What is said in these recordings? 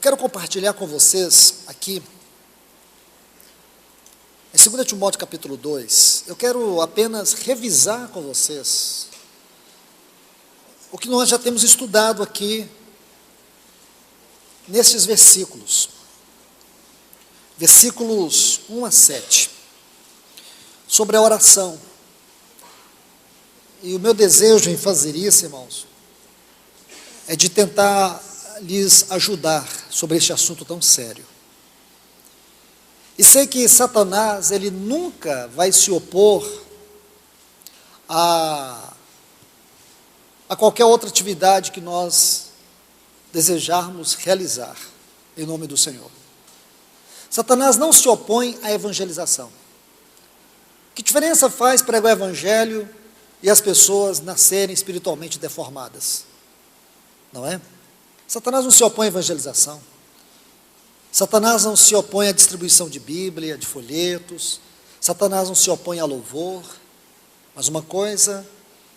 quero compartilhar com vocês aqui, em 2 Timóteo capítulo 2, eu quero apenas revisar com vocês o que nós já temos estudado aqui, nesses versículos, versículos 1 a 7, sobre a oração. E o meu desejo em fazer isso, irmãos, é de tentar lhes ajudar sobre este assunto tão sério. E sei que Satanás, ele nunca vai se opor a qualquer outra atividade que nós desejarmos realizar, em nome do Senhor. Satanás não se opõe à evangelização. Que diferença faz pregar o evangelho e as pessoas nascerem espiritualmente deformadas? Não é? Satanás não se opõe à evangelização. Satanás não se opõe à distribuição de Bíblia, de folhetos. Satanás não se opõe a louvor. Mas uma coisa,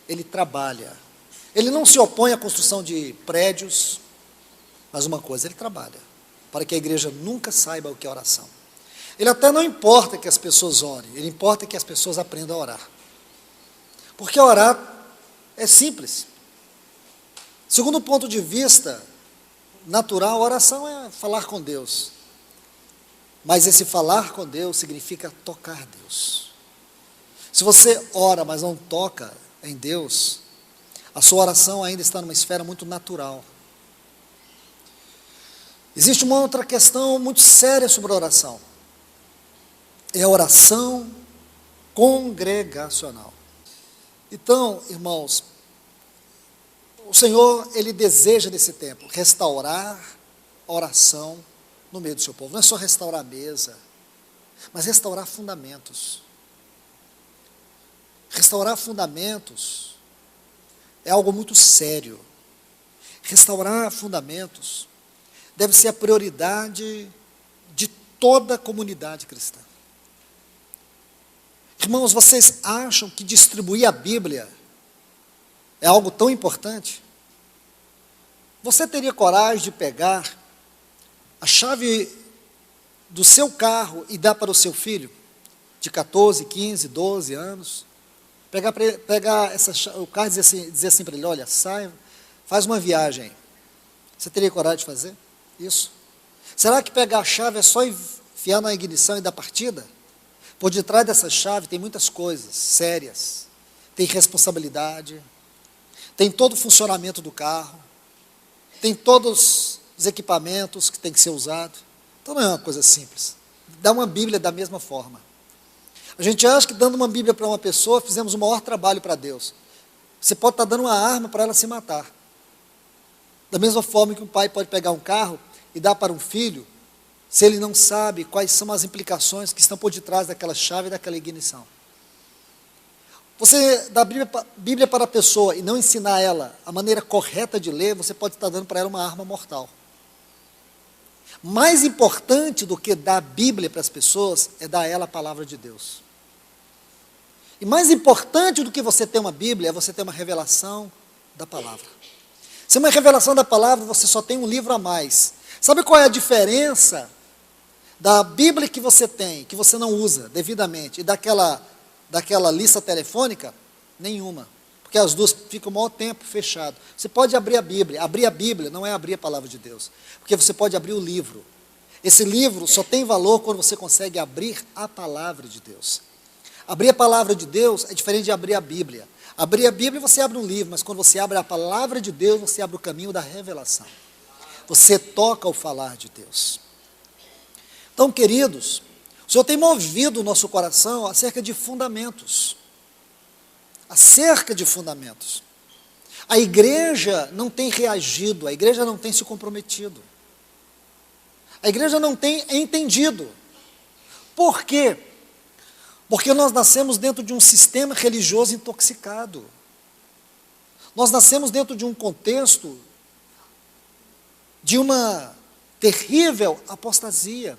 ele trabalha. Ele não se opõe à construção de prédios. Mas uma coisa, ele trabalha para que a igreja nunca saiba o que é oração. Ele até não importa que as pessoas orem, ele importa que as pessoas aprendam a orar. Porque orar é simples. Segundo o ponto de vista natural, a oração é falar com Deus. Mas esse falar com Deus significa tocar Deus. Se você ora, mas não toca em Deus, a sua oração ainda está numa esfera muito natural. Existe uma outra questão muito séria sobre a oração. É a oração congregacional. Então, irmãos, o Senhor, ele deseja nesse tempo restaurar a oração no meio do seu povo. Não é só restaurar a mesa, mas restaurar fundamentos. Restaurar fundamentos é algo muito sério. Restaurar fundamentos deve ser a prioridade de toda a comunidade cristã. Irmãos, vocês acham que distribuir a Bíblia é algo tão importante? Você teria coragem de pegar a chave do seu carro e dar para o seu filho, de 14, 15, 12 anos, pegar o carro e dizer assim para ele, olha, sai, faz uma viagem. Você teria coragem de fazer isso? Será que pegar a chave é só enfiar na ignição e dar partida? Por detrás dessa chave tem muitas coisas sérias, tem responsabilidade, tem todo o funcionamento do carro, tem todos os equipamentos que tem que ser usados. Então não é uma coisa simples. Dar uma Bíblia da mesma forma. A gente acha que dando uma Bíblia para uma pessoa, fizemos o maior trabalho para Deus. Você pode estar dando uma arma para ela se matar. Da mesma forma que um pai pode pegar um carro e dar para um filho, se ele não sabe quais são as implicações que estão por detrás daquela chave e daquela ignição. Você dá Bíblia para a pessoa e não ensinar ela a maneira correta de ler, você pode estar dando para ela uma arma mortal. Mais importante do que dar a Bíblia para as pessoas é dar a ela a palavra de Deus. E mais importante do que você ter uma Bíblia é você ter uma revelação da palavra. Se é uma revelação da palavra, você só tem um livro a mais. Sabe qual é a diferença da Bíblia que você tem, que você não usa devidamente, e daquela lista telefônica? Nenhuma. Porque as duas ficam o maior tempo fechado. Você pode abrir a Bíblia. Abrir a Bíblia não é abrir a palavra de Deus. Porque você pode abrir o livro. Esse livro só tem valor quando você consegue abrir a palavra de Deus. Abrir a palavra de Deus é diferente de abrir a Bíblia. Abrir a Bíblia, você abre um livro, mas quando você abre a palavra de Deus, você abre o caminho da revelação. Você toca o falar de Deus. Então, queridos, o Senhor tem movido o nosso coração acerca de fundamentos. Acerca de fundamentos. A igreja não tem reagido, a igreja não tem se comprometido. A igreja não tem entendido. Por quê? Porque nós nascemos dentro de um sistema religioso intoxicado. Nós nascemos dentro de um contexto de uma terrível apostasia,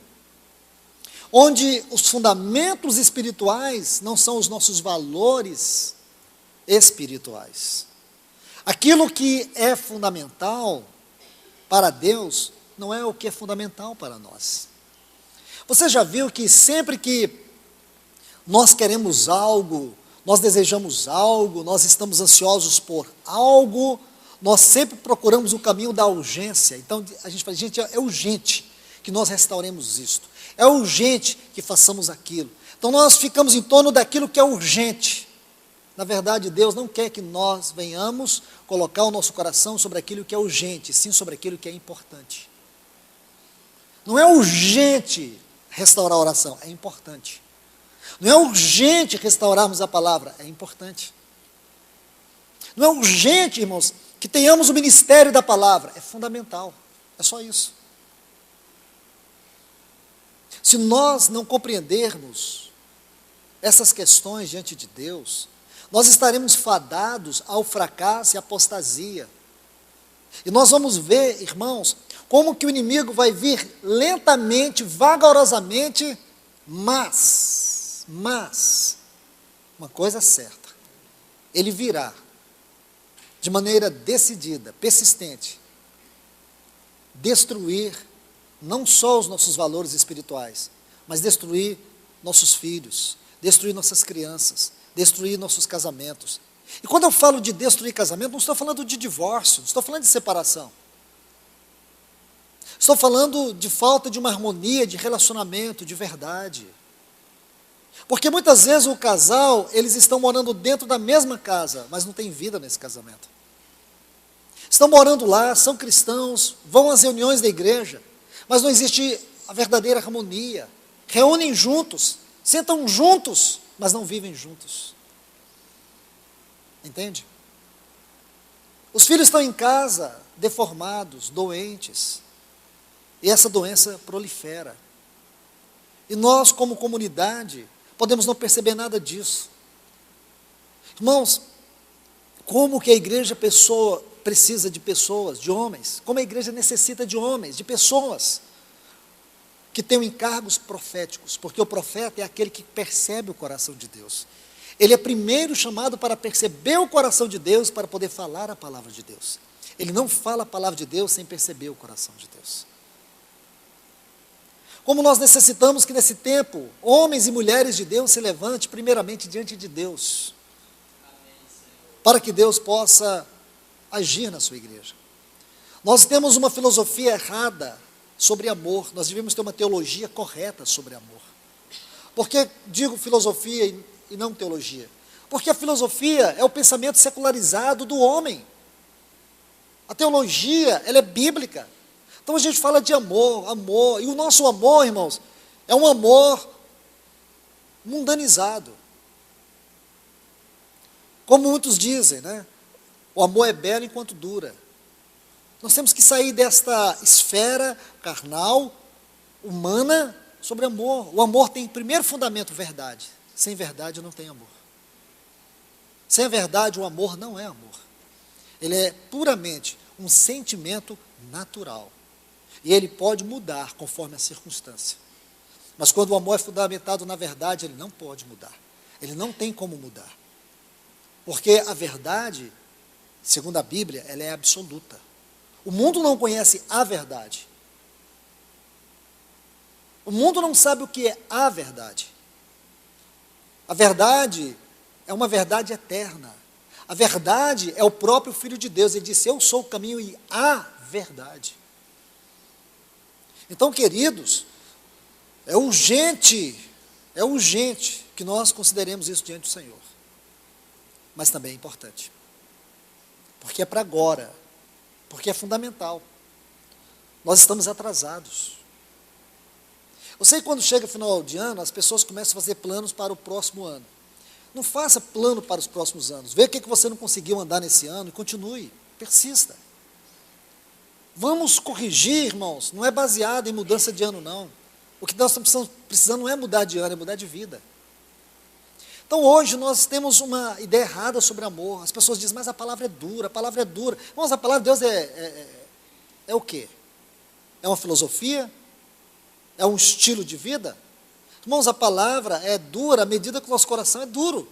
onde os fundamentos espirituais não são os nossos valores espirituais. Aquilo que é fundamental para Deus não é o que é fundamental para nós. Você já viu que sempre que nós queremos algo, nós desejamos algo, nós estamos ansiosos por algo, nós sempre procuramos o caminho da urgência. Então a gente fala, gente, é urgente que nós restauremos isto, é urgente que façamos aquilo. Então nós ficamos em torno daquilo que é urgente. Na verdade, Deus não quer que nós venhamos colocar o nosso coração sobre aquilo que é urgente, sim sobre aquilo que é importante. Não é urgente restaurar a oração, é importante. Não é urgente restaurarmos a palavra, é importante. Não é urgente, irmãos, que tenhamos o ministério da palavra, é fundamental, é só isso. Se nós não compreendermos essas questões diante de Deus, nós estaremos fadados ao fracasso e à apostasia. E nós vamos ver, irmãos, como que o inimigo vai vir lentamente, vagarosamente, mas, uma coisa é certa, ele virá de maneira decidida, persistente, destruir não só os nossos valores espirituais, mas destruir nossos filhos, destruir nossas crianças, destruir nossos casamentos. E quando eu falo de destruir casamento, não estou falando de divórcio, não estou falando de separação. Estou falando de falta de uma harmonia, de relacionamento, de verdade. Porque muitas vezes o casal, eles estão morando dentro da mesma casa, mas não tem vida nesse casamento. Estão morando lá, são cristãos, vão às reuniões da igreja, mas não existe a verdadeira harmonia. Reúnem juntos, sentam juntos, mas não vivem juntos. Entende? Os filhos estão em casa, deformados, doentes, e essa doença prolifera. E nós, como comunidade, podemos não perceber nada disso. Irmãos, como que a igreja precisa de pessoas, de homens, como a igreja necessita de homens, de pessoas que tenham encargos proféticos, porque o profeta é aquele que percebe o coração de Deus. Ele é primeiro chamado para perceber o coração de Deus, para poder falar a palavra de Deus. Ele não fala a palavra de Deus sem perceber o coração de Deus. Como nós necessitamos que nesse tempo, homens e mulheres de Deus se levantem primeiramente diante de Deus, para que Deus possa agir na sua igreja. Nós temos uma filosofia errada sobre amor, nós devemos ter uma teologia correta sobre amor. Por que digo filosofia e não teologia? Porque a filosofia é o pensamento secularizado do homem. A teologia, ela é bíblica. Então a gente fala de amor, e o nosso amor, irmãos, é um amor mundanizado. Como muitos dizem, né? O amor é belo enquanto dura. Nós temos que sair desta esfera carnal, humana, sobre amor. O amor tem primeiro fundamento, verdade. Sem verdade não tem amor. Sem a verdade, o amor não é amor. Ele é puramente um sentimento natural. E ele pode mudar conforme a circunstância. Mas quando o amor é fundamentado na verdade, ele não pode mudar. Ele não tem como mudar. Porque a verdade, segundo a Bíblia, ela é absoluta. O mundo não conhece a verdade. O mundo não sabe o que é a verdade. A verdade é uma verdade eterna. A verdade é o próprio Filho de Deus. Ele disse, eu sou o caminho e a verdade. Então, queridos, é urgente que nós consideremos isso diante do Senhor. Mas também é importante. Porque é para agora. Porque é fundamental. Nós estamos atrasados. Eu sei que quando chega o final de ano, as pessoas começam a fazer planos para o próximo ano. Não faça plano para os próximos anos. Veja o que você não conseguiu andar nesse ano e continue, persista. Vamos corrigir, irmãos, não é baseado em mudança de ano, não. O que nós estamos precisando não é mudar de ano, é mudar de vida. Então hoje nós temos uma ideia errada sobre amor. As pessoas dizem, mas a palavra é dura, a palavra é dura. Irmãos, a palavra de Deus é o quê? É uma filosofia? É um estilo de vida? Irmãos, a palavra é dura à medida que o nosso coração é duro.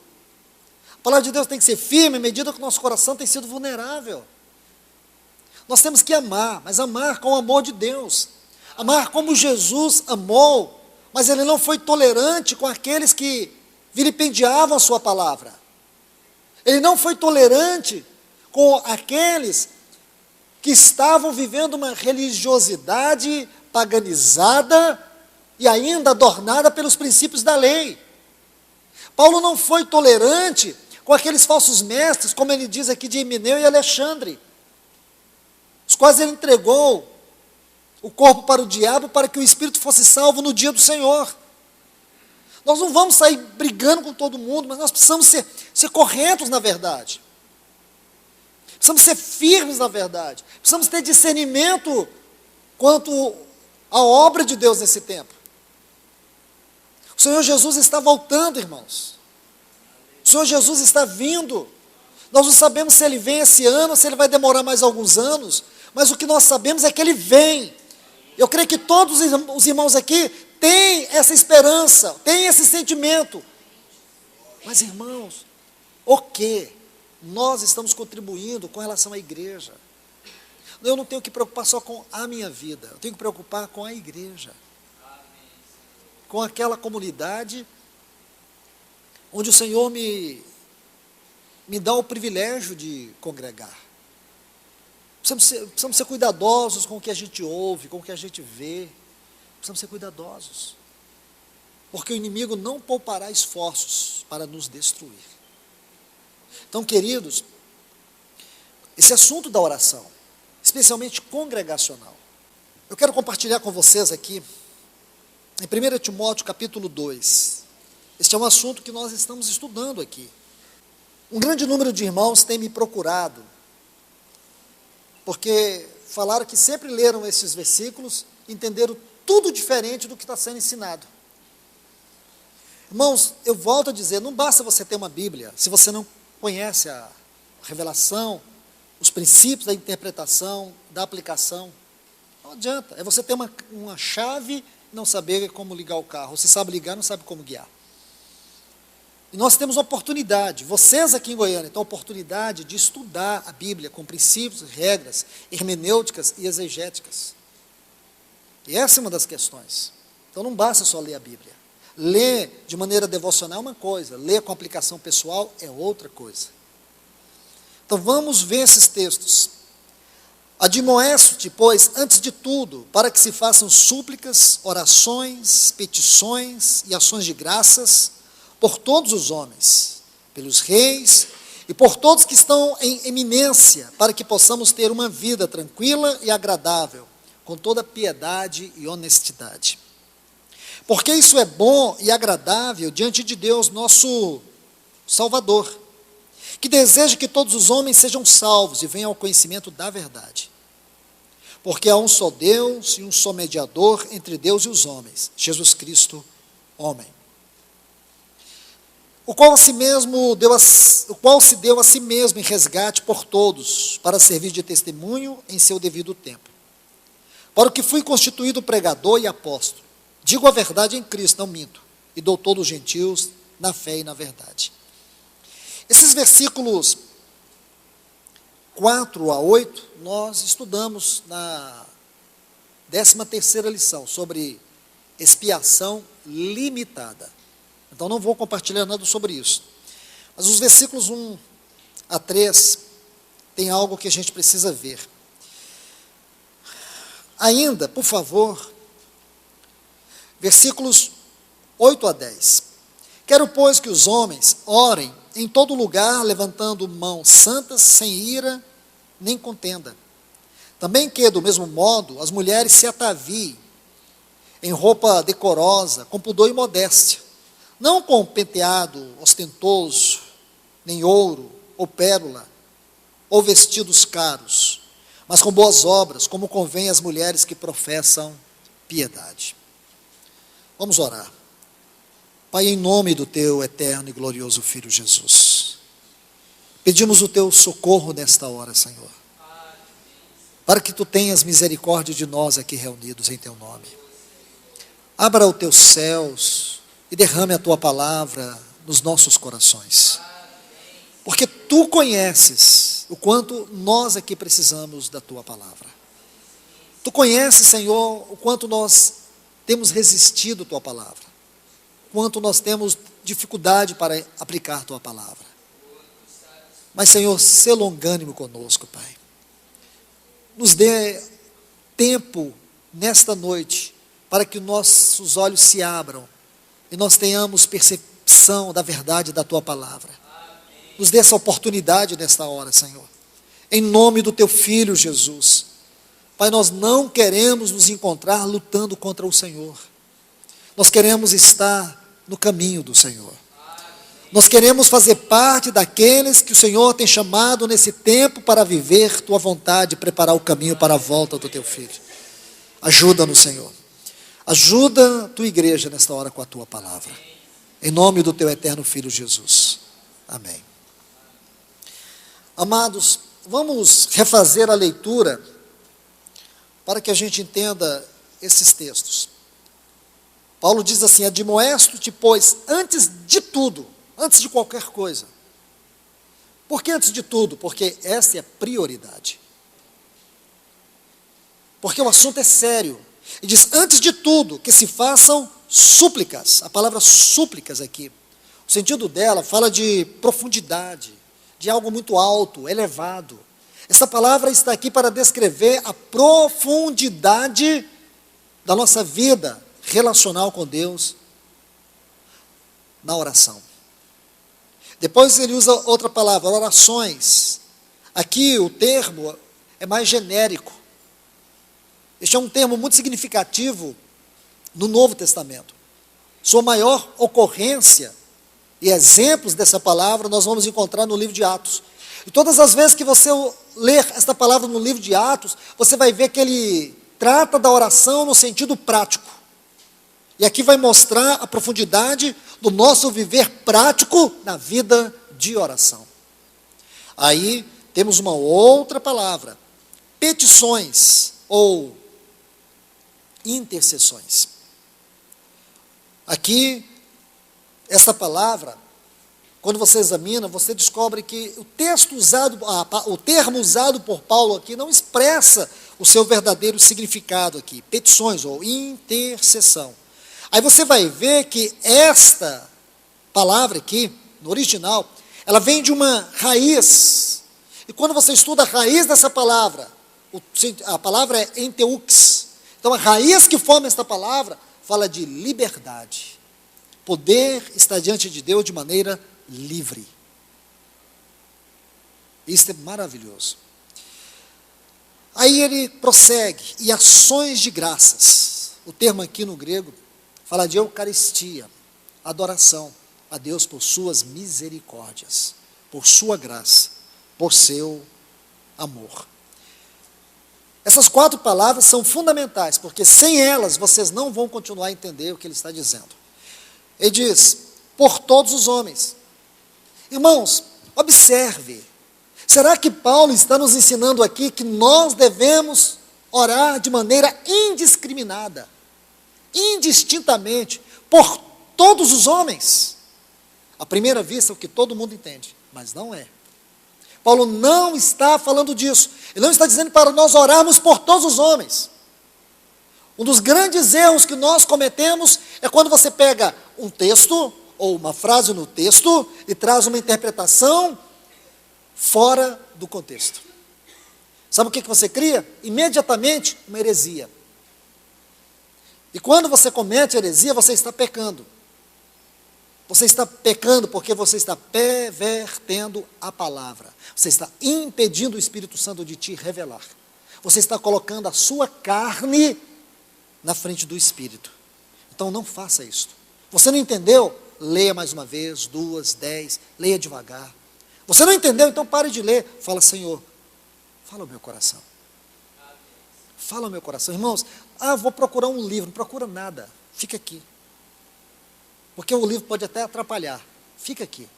A palavra de Deus tem que ser firme à medida que o nosso coração tem sido vulnerável. Nós temos que amar, mas amar com o amor de Deus. Amar como Jesus amou, mas ele não foi tolerante com aqueles que vilipendiavam a sua palavra. Ele não foi tolerante com aqueles que estavam vivendo uma religiosidade paganizada e ainda adornada pelos princípios da lei. Paulo não foi tolerante com aqueles falsos mestres, como ele diz aqui de Himeneu e Alexandre, os quais ele entregou o corpo para o diabo para que o espírito fosse salvo no dia do Senhor. Nós não vamos sair brigando com todo mundo, mas nós precisamos ser corretos na verdade. Precisamos ser firmes na verdade. Precisamos ter discernimento quanto à obra de Deus nesse tempo. O Senhor Jesus está voltando, irmãos. O Senhor Jesus está vindo. Nós não sabemos se Ele vem esse ano, se Ele vai demorar mais alguns anos, mas o que nós sabemos é que Ele vem. Eu creio que todos os irmãos aqui têm essa esperança, têm esse sentimento. Mas, irmãos, o que nós estamos contribuindo com relação à igreja? Eu não tenho que preocupar só com a minha vida, eu tenho que preocupar com a igreja, com aquela comunidade onde o Senhor me dá o privilégio de congregar. Precisamos ser cuidadosos com o que a gente ouve, com o que a gente vê. Precisamos ser cuidadosos, porque o inimigo não poupará esforços para nos destruir. Então, queridos, esse assunto da oração, especialmente congregacional, eu quero compartilhar com vocês aqui, em 1 Timóteo capítulo 2, este é um assunto que nós estamos estudando aqui. Um grande número de irmãos tem me procurado, porque falaram que sempre leram esses versículos, entenderam tudo diferente do que está sendo ensinado. Irmãos, eu volto a dizer, não basta você ter uma Bíblia, se você não conhece a revelação, os princípios da interpretação, da aplicação. Não adianta, é você ter uma chave e não saber como ligar o carro. Você sabe ligar, não sabe como guiar. E nós temos uma oportunidade, vocês aqui em Goiânia têm a oportunidade de estudar a Bíblia com princípios, regras, hermenêuticas e exegéticas. E essa é uma das questões. Então não basta só ler a Bíblia. Ler de maneira devocional é uma coisa, ler com aplicação pessoal é outra coisa. Então vamos ver esses textos. Admoesto-te, pois, antes de tudo, para que se façam súplicas, orações, petições e ações de graças por todos os homens, pelos reis e por todos que estão em eminência, para que possamos ter uma vida tranquila e agradável, com toda piedade e honestidade. Porque isso é bom e agradável diante de Deus, nosso Salvador, que deseja que todos os homens sejam salvos e venham ao conhecimento da verdade. Porque há um só Deus e um só mediador entre Deus e os homens, Jesus Cristo, homem. O qual se deu a si mesmo em resgate por todos, para servir de testemunho em seu devido tempo. Para o que fui constituído pregador e apóstolo, digo a verdade em Cristo, não minto, e doutor dos gentios na fé e na verdade. Esses versículos 4 a 8, nós estudamos na 13ª lição, sobre expiação limitada. Então não vou compartilhar nada sobre isso. Mas os versículos 1 a 3, tem algo que a gente precisa ver. Ainda, por favor, versículos 8 a 10. Quero, pois, que os homens orem em todo lugar, levantando mãos santas, sem ira, nem contenda. Também que, do mesmo modo, as mulheres se ataviem em roupa decorosa, com pudor e modéstia, não com penteado ostentoso, nem ouro, ou pérola, ou vestidos caros, mas com boas obras, como convém às mulheres que professam piedade. Vamos orar. Pai, em nome do teu eterno e glorioso Filho Jesus, pedimos o teu socorro nesta hora, Senhor, para que tu tenhas misericórdia de nós aqui reunidos em teu nome. Abra os teus céus e derrame a tua palavra nos nossos corações, porque tu conheces o quanto nós aqui precisamos da tua palavra. Tu conheces, Senhor, o quanto nós temos resistido à tua palavra, o quanto nós temos dificuldade para aplicar a tua palavra. Mas, Senhor, sê longânimo conosco, Pai. Nos dê tempo nesta noite para que nossos olhos se abram e nós tenhamos percepção da verdade da tua palavra. Nos dê essa oportunidade nesta hora, Senhor. Em nome do teu Filho Jesus. Pai, nós não queremos nos encontrar lutando contra o Senhor. Nós queremos estar no caminho do Senhor. Nós queremos fazer parte daqueles que o Senhor tem chamado nesse tempo para viver tua vontade e preparar o caminho para a volta do teu Filho. Ajuda-nos, Senhor. Ajuda a tua igreja nesta hora com a tua palavra. Em nome do teu eterno Filho Jesus. Amém. Amados, vamos refazer a leitura para que a gente entenda esses textos. Paulo diz assim: admoesto-te, pois, antes de tudo, antes de qualquer coisa. Por que antes de tudo? Porque essa é a prioridade. Porque o assunto é sério. E diz, antes de tudo, que se façam súplicas. A palavra súplicas aqui, o sentido dela fala de profundidade, de algo muito alto, elevado. Essa palavra está aqui para descrever a profundidade da nossa vida relacional com Deus na oração. Depois ele usa outra palavra, orações. Aqui o termo é mais genérico. Este é um termo muito significativo no Novo Testamento. Sua maior ocorrência e exemplos dessa palavra nós vamos encontrar no livro de Atos. E todas as vezes que você ler esta palavra no livro de Atos, você vai ver que ele trata da oração no sentido prático. E aqui vai mostrar a profundidade do nosso viver prático na vida de oração. Aí temos uma outra palavra, petições ou intercessões. Aqui, essa palavra, quando você examina, você descobre que o termo usado por Paulo aqui não expressa o seu verdadeiro significado aqui, petições ou intercessão. Aí você vai ver que esta palavra aqui, no original, ela vem de uma raiz. E quando você estuda a raiz dessa palavra, a palavra é enteux. Então a raiz que forma esta palavra fala de liberdade. Poder estar diante de Deus de maneira livre. Isso é maravilhoso. Aí ele prossegue, e ações de graças. O termo aqui no grego fala de eucaristia, adoração a Deus por suas misericórdias, por sua graça, por seu amor. Essas 4 palavras são fundamentais, porque sem elas vocês não vão continuar a entender o que ele está dizendo. Ele diz, por todos os homens. Irmãos, observe, será que Paulo está nos ensinando aqui que nós devemos orar de maneira indiscriminada, indistintamente, por todos os homens? À primeira vista, é o que todo mundo entende, mas não é. Paulo não está falando disso. Ele não está dizendo para nós orarmos por todos os homens. Um dos grandes erros que nós cometemos é quando você pega um texto, ou uma frase no texto, e traz uma interpretação fora do contexto. Sabe o que você cria? Imediatamente, uma heresia. E quando você comete heresia, você está pecando. Você está pecando porque você está pervertendo a palavra. Você está impedindo o Espírito Santo de te revelar. Você está colocando a sua carne na frente do Espírito. Então não faça isso. Você não entendeu? Leia mais uma vez, 2, 10, leia devagar. Você não entendeu? Então pare de ler. Fala, Senhor, fala ao meu coração. Fala ao meu coração. Irmãos, vou procurar um livro. Não procura nada. Fica aqui. Porque o livro pode até atrapalhar. Fica aqui.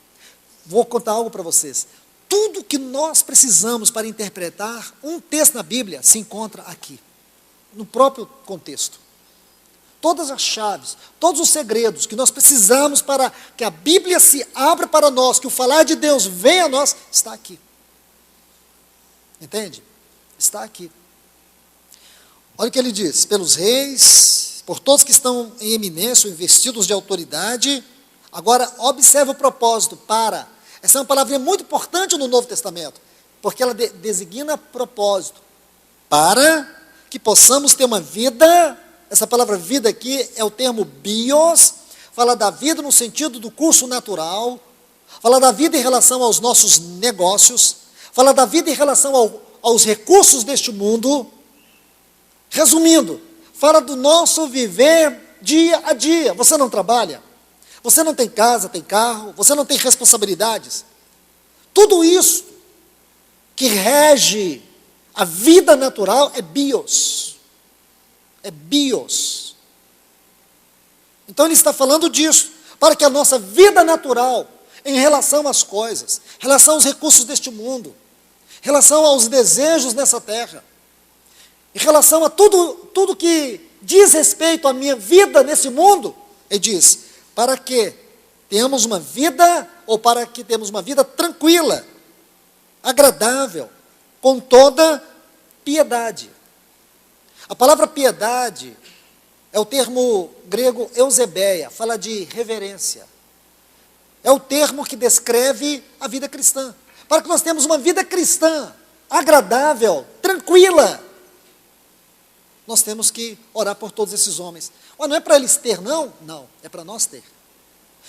Vou contar algo para vocês. Tudo que nós precisamos para interpretar um texto na Bíblia se encontra aqui, no próprio contexto. Todas as chaves, todos os segredos que nós precisamos para que a Bíblia se abra para nós, que o falar de Deus venha a nós, está aqui. Entende? Está aqui. Olha o que ele diz: pelos reis, por todos que estão em eminência, investidos de autoridade. Agora, observe o propósito, para. Essa é uma palavrinha muito importante no Novo Testamento, porque ela designa propósito. Para que possamos ter uma vida, essa palavra vida aqui é o termo bios, fala da vida no sentido do curso natural, fala da vida em relação aos nossos negócios, fala da vida em relação aos recursos deste mundo. Resumindo, fala do nosso viver dia a dia. Você não trabalha? Você não tem casa, tem carro? Você não tem responsabilidades? Tudo isso que rege a vida natural é bios. É bios. Então ele está falando disso, para que a nossa vida natural, em relação às coisas, em relação aos recursos deste mundo, em relação aos desejos nessa terra, em relação a tudo que diz respeito à minha vida nesse mundo, ele diz, para que tenhamos uma vida, ou para que tenhamos uma vida tranquila, agradável, com toda piedade. A palavra piedade é o termo grego eusebeia, fala de reverência. É o termo que descreve a vida cristã. Para que nós tenhamos uma vida cristã, agradável, tranquila, nós temos que orar por todos esses homens. Não é para eles ter, não? Não, é para nós ter.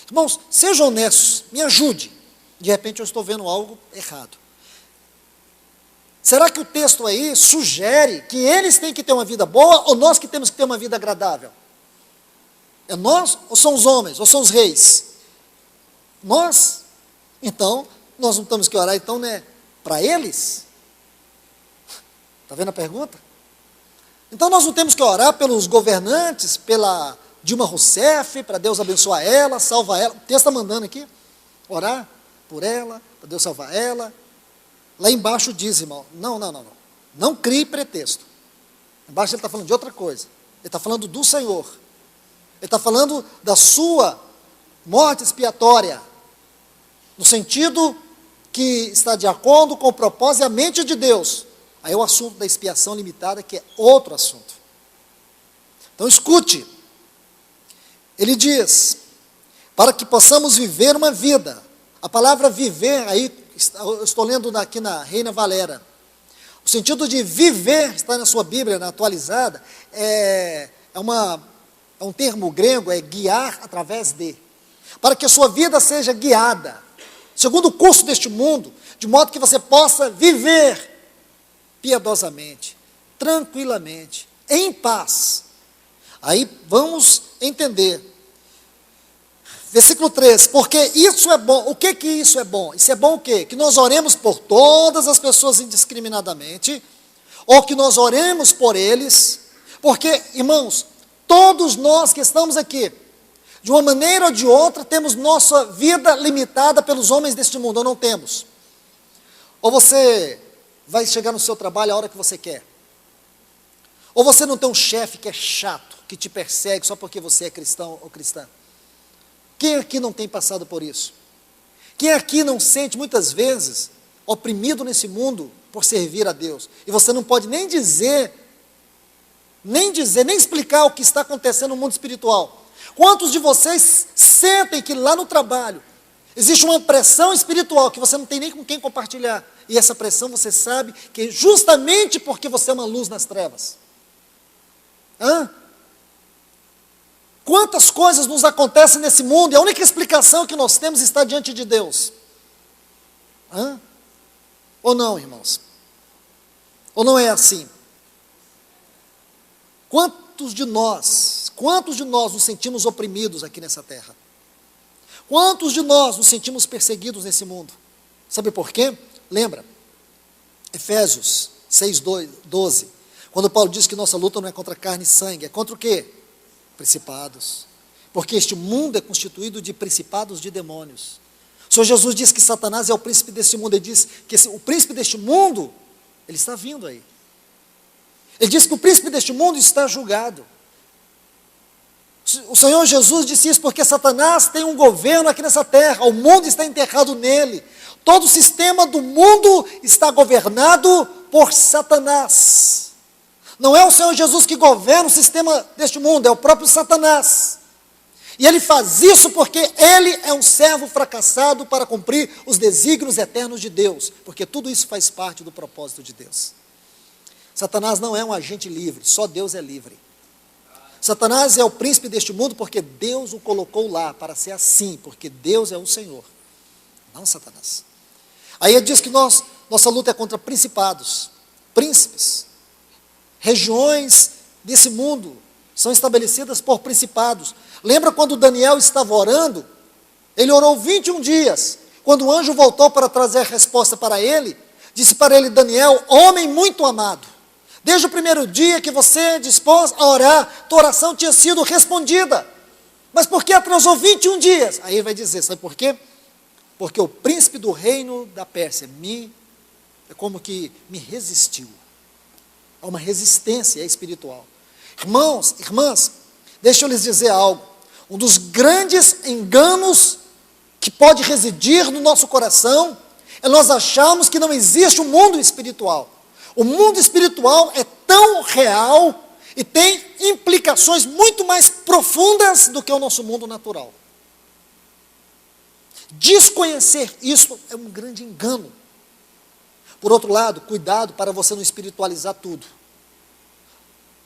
Irmãos, sejam honestos, me ajude. De repente eu estou vendo algo errado. Será que o texto aí sugere que eles têm que ter uma vida boa, ou nós que temos que ter uma vida agradável? É nós, ou são os homens, ou são os reis? Nós? Então, nós não temos que orar, então, né, para eles? Está vendo a pergunta? Então nós não temos que orar pelos governantes, pela Dilma Rousseff, para Deus abençoar ela, salvar ela. O texto está mandando aqui, orar por ela, para Deus salvar ela. Lá embaixo diz, irmão, não crie pretexto. Embaixo ele está falando de outra coisa. Ele está falando do Senhor. Ele está falando da sua morte expiatória, no sentido que está de acordo com o propósito e a mente de Deus. Aí é o assunto da expiação limitada, que é outro assunto. Então escute, ele diz, para que possamos viver uma vida. A palavra viver, aí, eu estou lendo aqui na Reina Valera, o sentido de viver, está na sua Bíblia, na atualizada, é um termo grego, é guiar através de. Para que a sua vida seja guiada, segundo o curso deste mundo, de modo que você possa viver piedosamente, tranquilamente, em paz. Aí vamos entender. Versículo 3, porque isso é bom. O que isso é bom? Isso é bom o quê? Que nós oremos por todas as pessoas indiscriminadamente, ou que nós oremos por eles, porque, irmãos, todos nós que estamos aqui, de uma maneira ou de outra, temos nossa vida limitada pelos homens deste mundo, ou não temos? Ou você vai chegar no seu trabalho a hora que você quer? Ou você não tem um chefe que é chato, que te persegue só porque você é cristão ou cristã? Quem aqui não tem passado por isso? Quem aqui não sente muitas vezes oprimido nesse mundo por servir a Deus? E você não pode nem explicar o que está acontecendo no mundo espiritual. Quantos de vocês sentem que lá no trabalho existe uma pressão espiritual que você não tem nem com quem compartilhar? E essa pressão você sabe que é justamente porque você é uma luz nas trevas. Quantas coisas nos acontecem nesse mundo e a única explicação que nós temos está diante de Deus? Ou não, irmãos? Ou não é assim? Quantos de nós nos sentimos oprimidos aqui nessa terra? Quantos de nós nos sentimos perseguidos nesse mundo? Sabe por quê? Lembra? Efésios 6:12, quando Paulo diz que nossa luta não é contra carne e sangue, é contra o quê? Principados. Porque este mundo é constituído de principados, de demônios. O Senhor Jesus diz que Satanás é o príncipe deste mundo. Ele diz que o príncipe deste mundo, ele está vindo aí. Ele diz que o príncipe deste mundo está julgado. O Senhor Jesus disse isso porque Satanás tem um governo aqui nessa terra, o mundo está enterrado nele. Todo o sistema do mundo está governado por Satanás. Não é o Senhor Jesus que governa o sistema deste mundo, é o próprio Satanás. E ele faz isso porque ele é um servo fracassado para cumprir os desígnios eternos de Deus, porque tudo isso faz parte do propósito de Deus. Satanás não é um agente livre, só Deus é livre. Satanás é o príncipe deste mundo porque Deus o colocou lá para ser assim, porque Deus é o Senhor, não Satanás. Aí ele diz que nossa luta é contra principados, príncipes, regiões desse mundo são estabelecidas por principados. Lembra quando Daniel estava orando? Ele orou 21 dias. Quando o anjo voltou para trazer a resposta para ele, disse para ele: Daniel, homem muito amado, desde o primeiro dia que você dispôs a orar, tua oração tinha sido respondida. Mas por que atrasou 21 dias? Aí ele vai dizer, sabe por quê? Porque o príncipe do reino da Pérsia é como que me resistiu. Há uma resistência espiritual. Irmãos, irmãs, deixa eu lhes dizer algo. Um dos grandes enganos que pode residir no nosso coração é nós acharmos que não existe um mundo espiritual. O mundo espiritual é tão real e tem implicações muito mais profundas do que o nosso mundo natural. Desconhecer isso é um grande engano. Por outro lado, cuidado para você não espiritualizar tudo.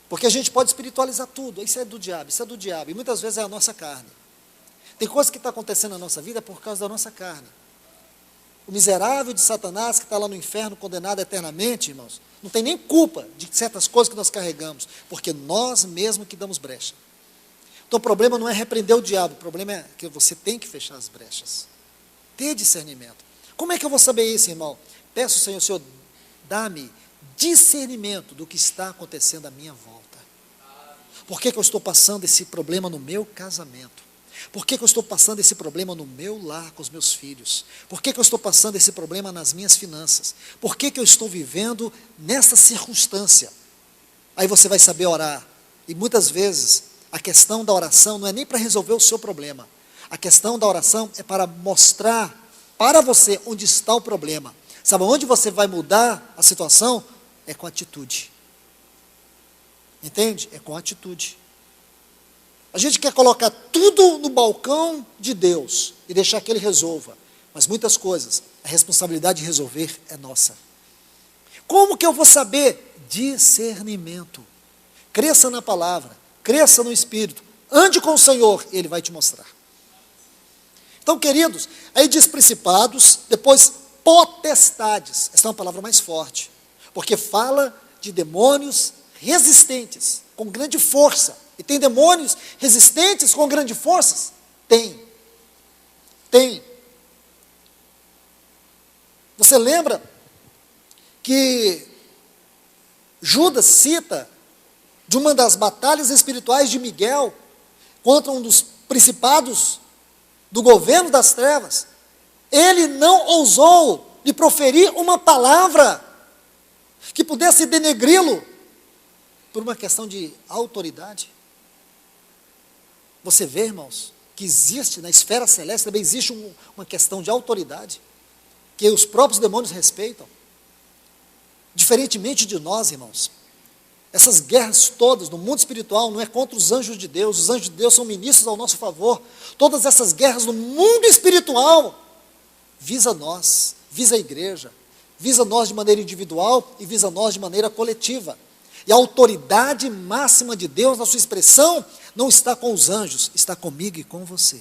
Porque a gente pode espiritualizar tudo, isso é do diabo, e muitas vezes é a nossa carne. Tem coisa que está acontecendo na nossa vida por causa da nossa carne. O miserável de Satanás que está lá no inferno condenado eternamente, irmãos, não tem nem culpa de certas coisas que nós carregamos, porque nós mesmos que damos brecha. Então o problema não é repreender o diabo, o problema é que você tem que fechar as brechas. Ter discernimento. Como é que eu vou saber isso, irmão? Peço ao Senhor, Senhor, dá-me discernimento do que está acontecendo à minha volta. Por que eu estou passando esse problema no meu casamento? Por que eu estou passando esse problema no meu lar com os meus filhos? Por que eu estou passando esse problema nas minhas finanças? Por que eu estou vivendo nessa circunstância? Aí você vai saber orar. E muitas vezes a questão da oração não é nem para resolver o seu problema. A questão da oração é para mostrar para você onde está o problema. Sabe onde você vai mudar a situação? É com atitude. Entende? É com atitude. A gente quer colocar tudo no balcão de Deus e deixar que Ele resolva. Mas muitas coisas, a responsabilidade de resolver é nossa. Como que eu vou saber? Discernimento. Cresça na palavra, cresça no Espírito, ande com o Senhor, Ele vai te mostrar. Então, queridos, aí diz principados, depois potestades. Essa é uma palavra mais forte, porque fala de demônios resistentes, com grande força. E tem demônios resistentes com grande força? Tem. Você lembra que Judas cita de uma das batalhas espirituais de Miguel contra um dos principados do governo das trevas? Ele não ousou lhe proferir uma palavra que pudesse denegri-lo por uma questão de autoridade. Você vê, irmãos, que existe na esfera celeste, também existe uma questão de autoridade, que os próprios demônios respeitam. Diferentemente de nós, irmãos, essas guerras todas no mundo espiritual não é contra os anjos de Deus, os anjos de Deus são ministros ao nosso favor. Todas essas guerras no mundo espiritual visa nós, visa a igreja, visa nós de maneira individual e visa nós de maneira coletiva. E a autoridade máxima de Deus, na sua expressão, não está com os anjos, está comigo e com você.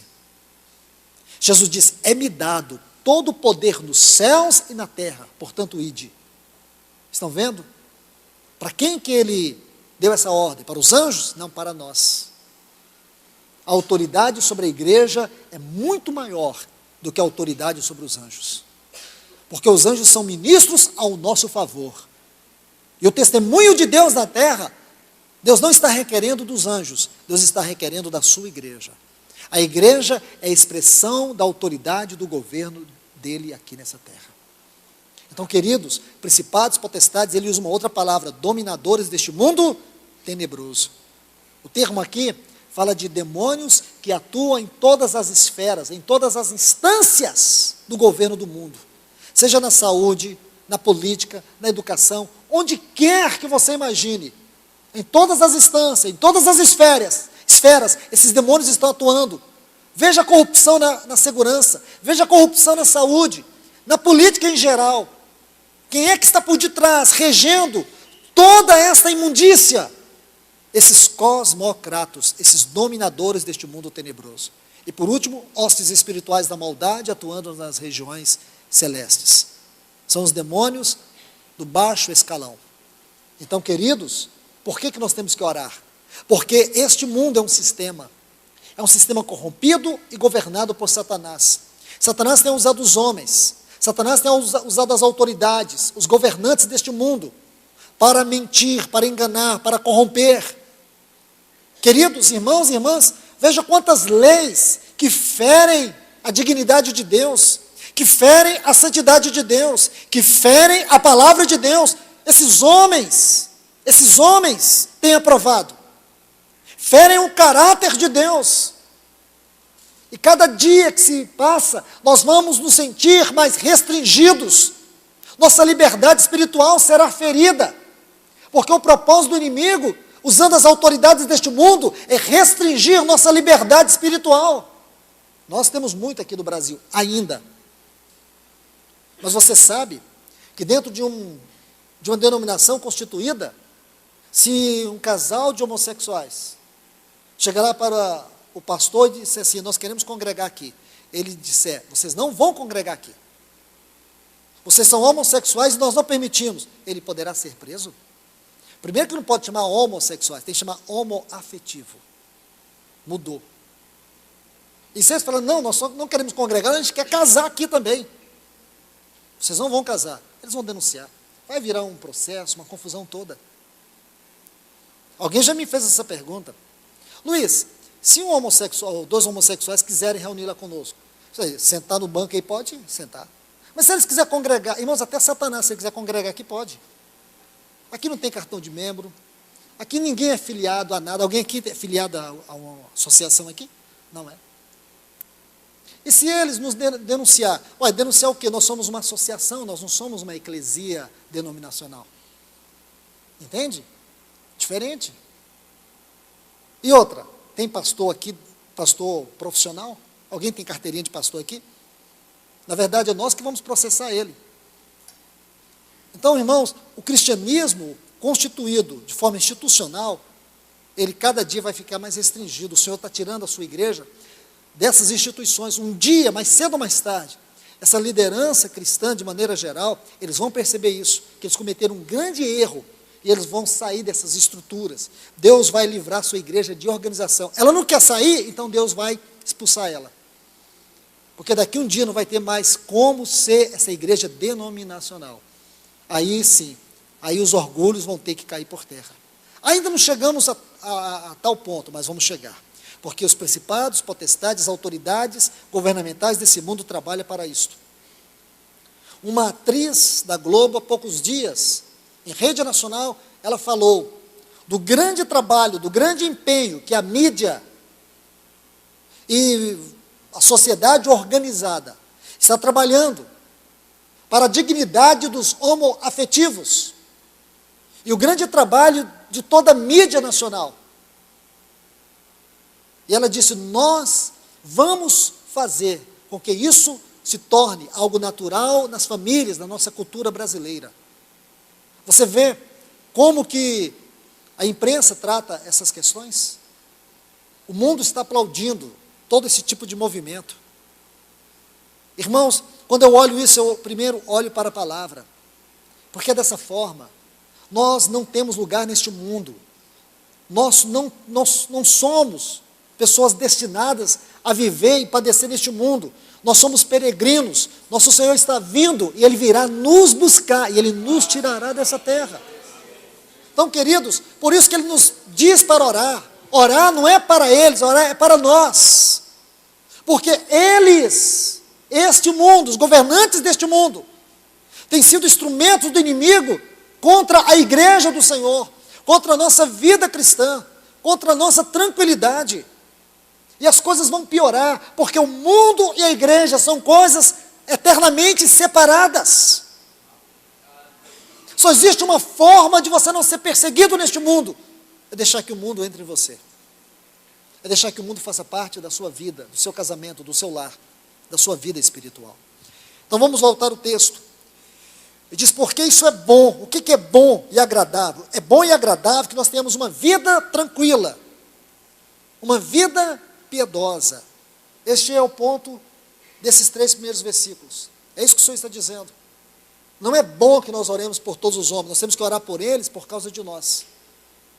Jesus diz, é-me dado todo o poder nos céus e na terra, portanto, ide. Estão vendo? Para quem que ele deu essa ordem? Para os anjos? Não, para nós. A autoridade sobre a igreja é muito maior do que a autoridade sobre os anjos. Porque os anjos são ministros ao nosso favor. E o testemunho de Deus na terra, Deus não está requerendo dos anjos, Deus está requerendo da sua igreja. A igreja é a expressão da autoridade do governo dele aqui nessa terra. Então, queridos, principados, potestades, ele usa uma outra palavra, dominadores deste mundo tenebroso. O termo aqui fala de demônios que atuam em todas as esferas, em todas as instâncias do governo do mundo. Seja na saúde, na política, na educação, onde quer que você imagine, em todas as instâncias, em todas as esferas, esses demônios estão atuando. Veja a corrupção na segurança, veja a corrupção na saúde, na política em geral. Quem é que está por detrás, regendo toda essa imundícia? Esses cosmocratos, esses dominadores deste mundo tenebroso. E por último, hostes espirituais da maldade atuando nas regiões celestes. São os demônios do baixo escalão. Então, queridos, por que nós temos que orar? Porque este mundo é um sistema corrompido e governado por Satanás. Satanás tem usado os homens, Satanás tem usado as autoridades, os governantes deste mundo, para mentir, para enganar, para corromper. Queridos irmãos e irmãs, veja quantas leis que ferem a dignidade de Deus, que ferem a santidade de Deus, que ferem a palavra de Deus. Esses homens têm aprovado, ferem o caráter de Deus. E cada dia que se passa, nós vamos nos sentir mais restringidos. Nossa liberdade espiritual será ferida, porque o propósito do inimigo, usando as autoridades deste mundo, é restringir nossa liberdade espiritual. Nós temos muito aqui no Brasil, ainda. Mas você sabe que dentro de uma denominação constituída, se um casal de homossexuais chegar lá para o pastor e disser assim, nós queremos congregar aqui. Ele disser, vocês não vão congregar aqui. Vocês são homossexuais e nós não permitimos. Ele poderá ser preso? Primeiro que não pode chamar homossexuais, tem que chamar homoafetivo. Mudou. E se eles falam, não, nós só não queremos congregar, a gente quer casar aqui também. Vocês não vão casar. Eles vão denunciar. Vai virar um processo, uma confusão toda. Alguém já me fez essa pergunta. Luiz, se um homossexual ou dois homossexuais quiserem reunir lá conosco, sentar no banco aí pode sentar. Mas se eles quiserem congregar, irmãos, até Satanás, se ele quiser congregar aqui, pode. Aqui não tem cartão de membro, aqui ninguém é filiado a nada. Alguém aqui é filiado a uma associação aqui? Não é. E se eles nos denunciar? Denunciar o quê? Nós somos uma associação, nós não somos uma eclesia denominacional. Entende? Diferente. E outra, tem pastor aqui, pastor profissional? Alguém tem carteirinha de pastor aqui? Na verdade, é nós que vamos processar ele. Então, irmãos, o cristianismo constituído de forma institucional, ele cada dia vai ficar mais restringido. O Senhor está tirando a sua igreja dessas instituições. Um dia, mais cedo ou mais tarde, essa liderança cristã, de maneira geral, eles vão perceber isso, que eles cometeram um grande erro, e eles vão sair dessas estruturas. Deus vai livrar a sua igreja de organização. Ela não quer sair, então Deus vai expulsar ela. Porque daqui um dia não vai ter mais como ser essa igreja denominacional. Aí sim, aí os orgulhos vão ter que cair por terra. Ainda não chegamos a tal ponto, mas vamos chegar. Porque os principados, potestades, autoridades governamentais desse mundo trabalham para isto. Uma atriz da Globo, há poucos dias, em rede nacional, ela falou do grande trabalho, do grande empenho que a mídia e a sociedade organizada está trabalhando para a dignidade dos homoafetivos. E o grande trabalho de toda a mídia nacional. E ela disse, nós vamos fazer com que isso se torne algo natural nas famílias, na nossa cultura brasileira. Você vê como que a imprensa trata essas questões? O mundo está aplaudindo todo esse tipo de movimento. Irmãos, quando eu olho isso, eu primeiro olho para a palavra. Porque dessa forma, nós não temos lugar neste mundo. Nós não somos pessoas destinadas a viver e padecer neste mundo. Nós somos peregrinos. Nosso Senhor está vindo e Ele virá nos buscar e Ele nos tirará dessa terra. Então, queridos, por isso que Ele nos diz para orar. Orar não é para eles, orar é para nós. Porque eles, este mundo, os governantes deste mundo, têm sido instrumentos do inimigo contra a igreja do Senhor, contra a nossa vida cristã, contra a nossa tranquilidade. E as coisas vão piorar, porque o mundo e a igreja são coisas eternamente separadas. Só existe uma forma de você não ser perseguido neste mundo, é deixar que o mundo entre em você. É deixar que o mundo faça parte da sua vida, do seu casamento, do seu lar, da sua vida espiritual. Então vamos voltar ao texto. Ele diz, porque isso é bom. O que é bom e agradável? É bom e agradável que nós tenhamos uma vida tranquila, uma vida piedosa. Este é o ponto desses 3 primeiros versículos. É isso que o Senhor está dizendo. Não é bom que nós oremos por todos os homens, nós temos que orar por eles por causa de nós.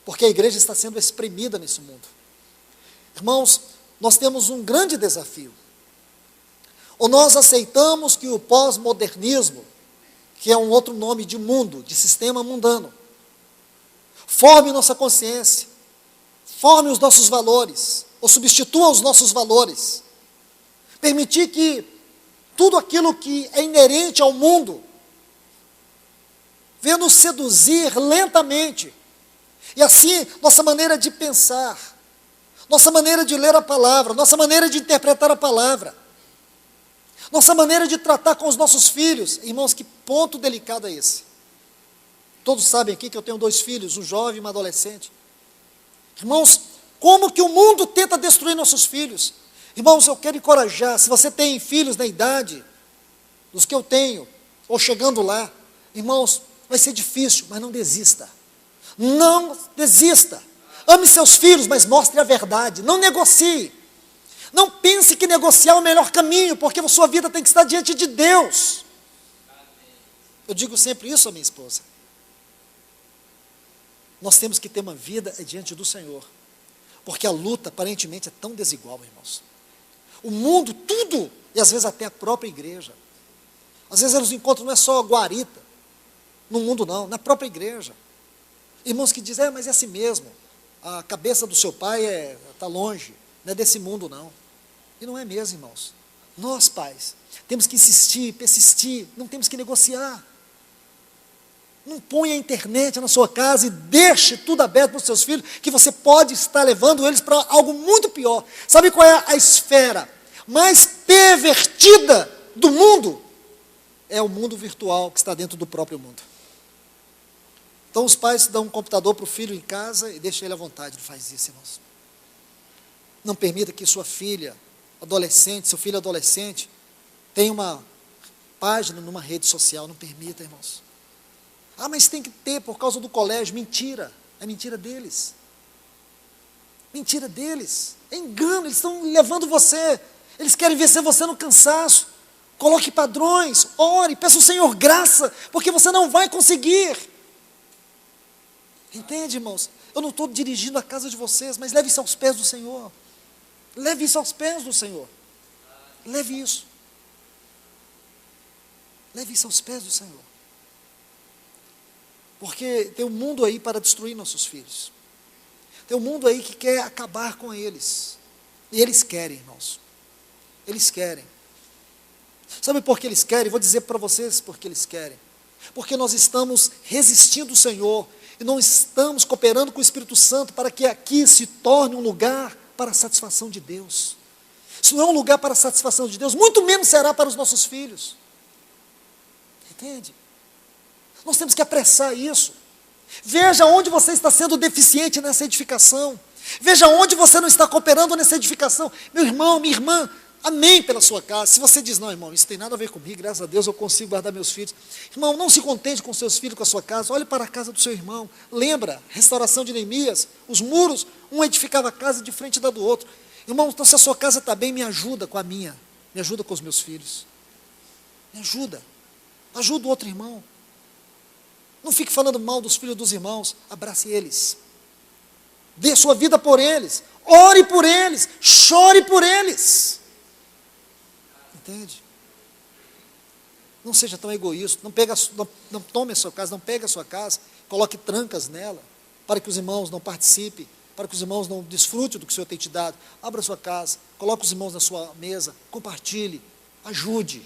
Porque a igreja está sendo espremida nesse mundo. Irmãos, nós temos um grande desafio. Ou nós aceitamos que o pós-modernismo, que é um outro nome de mundo, de sistema mundano, forme nossa consciência, forme os nossos valores, ou substitua os nossos valores, permitir que tudo aquilo que é inerente ao mundo venha nos seduzir lentamente, e assim nossa maneira de pensar, nossa maneira de ler a palavra, nossa maneira de interpretar a palavra, nossa maneira de tratar com os nossos filhos. Irmãos, que ponto delicado é esse? Todos sabem aqui que eu tenho 2 filhos, um jovem e uma adolescente. Irmãos, como que o mundo tenta destruir nossos filhos? Irmãos, eu quero encorajar, se você tem filhos na idade dos que eu tenho, ou chegando lá, irmãos, vai ser difícil, mas não desista. Não desista. Ame seus filhos, mas mostre a verdade. Não negocie. Não pense que negociar é o melhor caminho, porque a sua vida tem que estar diante de Deus. Eu digo sempre isso à minha esposa. Nós temos que ter uma vida diante do Senhor, porque a luta aparentemente é tão desigual, irmãos. O mundo, tudo, e às vezes até a própria igreja. Às vezes eles encontram, não é só guarita, no mundo não, na própria igreja. Irmãos que dizem, mas é assim mesmo, a cabeça do seu pai está longe, não é desse mundo não. E não é mesmo, irmãos. Nós, pais, temos que insistir, persistir, não temos que negociar. Não ponha a internet na sua casa e deixe tudo aberto para os seus filhos, que você pode estar levando eles para algo muito pior. Sabe qual é a esfera mais pervertida do mundo? É o mundo virtual que está dentro do próprio mundo. Então os pais dão um computador para o filho em casa e deixam ele à vontade. Não faz isso, irmãos. Não permita que sua filha adolescente, seu filho adolescente, tenha uma página numa rede social. Não permita, irmãos. Ah, mas tem que ter por causa do colégio. Mentira. É mentira deles. Mentira deles. É engano. Eles estão levando você. Eles querem vencer você no cansaço. Coloque padrões. Ore. Peça ao Senhor graça. Porque você não vai conseguir. Entende, irmãos? Eu não estou dirigindo a casa de vocês, mas leve isso aos pés do Senhor. Leve isso aos pés do Senhor. Leve isso. Leve isso aos pés do Senhor. Porque tem um mundo aí para destruir nossos filhos. Tem um mundo aí que quer acabar com eles. E eles querem, irmãos. Eles querem. Sabe por que eles querem? Vou dizer para vocês por que eles querem. Porque nós estamos resistindo ao Senhor e não estamos cooperando com o Espírito Santo para que aqui se torne um lugar para a satisfação de Deus. Se não é um lugar para a satisfação de Deus, muito menos será para os nossos filhos. Entende? Nós temos que apressar isso. Veja onde você está sendo deficiente nessa edificação. Veja onde você não está cooperando nessa edificação. Meu irmão, minha irmã, amém pela sua casa. Se você diz, não, irmão, isso tem nada a ver comigo, graças a Deus eu consigo guardar meus filhos. Irmão, não se contente com seus filhos, com a sua casa. Olhe para a casa do seu irmão. Lembra, restauração de Neemias, os muros, um edificava a casa de frente da do outro. Irmão, então se a sua casa está bem, me ajuda com a minha. Me ajuda com os meus filhos. Me ajuda. Ajuda o outro irmão. Não fique falando mal dos filhos dos irmãos. Abrace eles. Dê sua vida por eles. Ore por eles. Chore por eles. Entende? Não seja tão egoísta. Não tome a sua casa, não pegue a sua casa. Coloque trancas nela. Para que os irmãos não participem. Para que os irmãos não desfrutem do que o Senhor tem te dado. Abra a sua casa. Coloque os irmãos na sua mesa. Compartilhe. Ajude.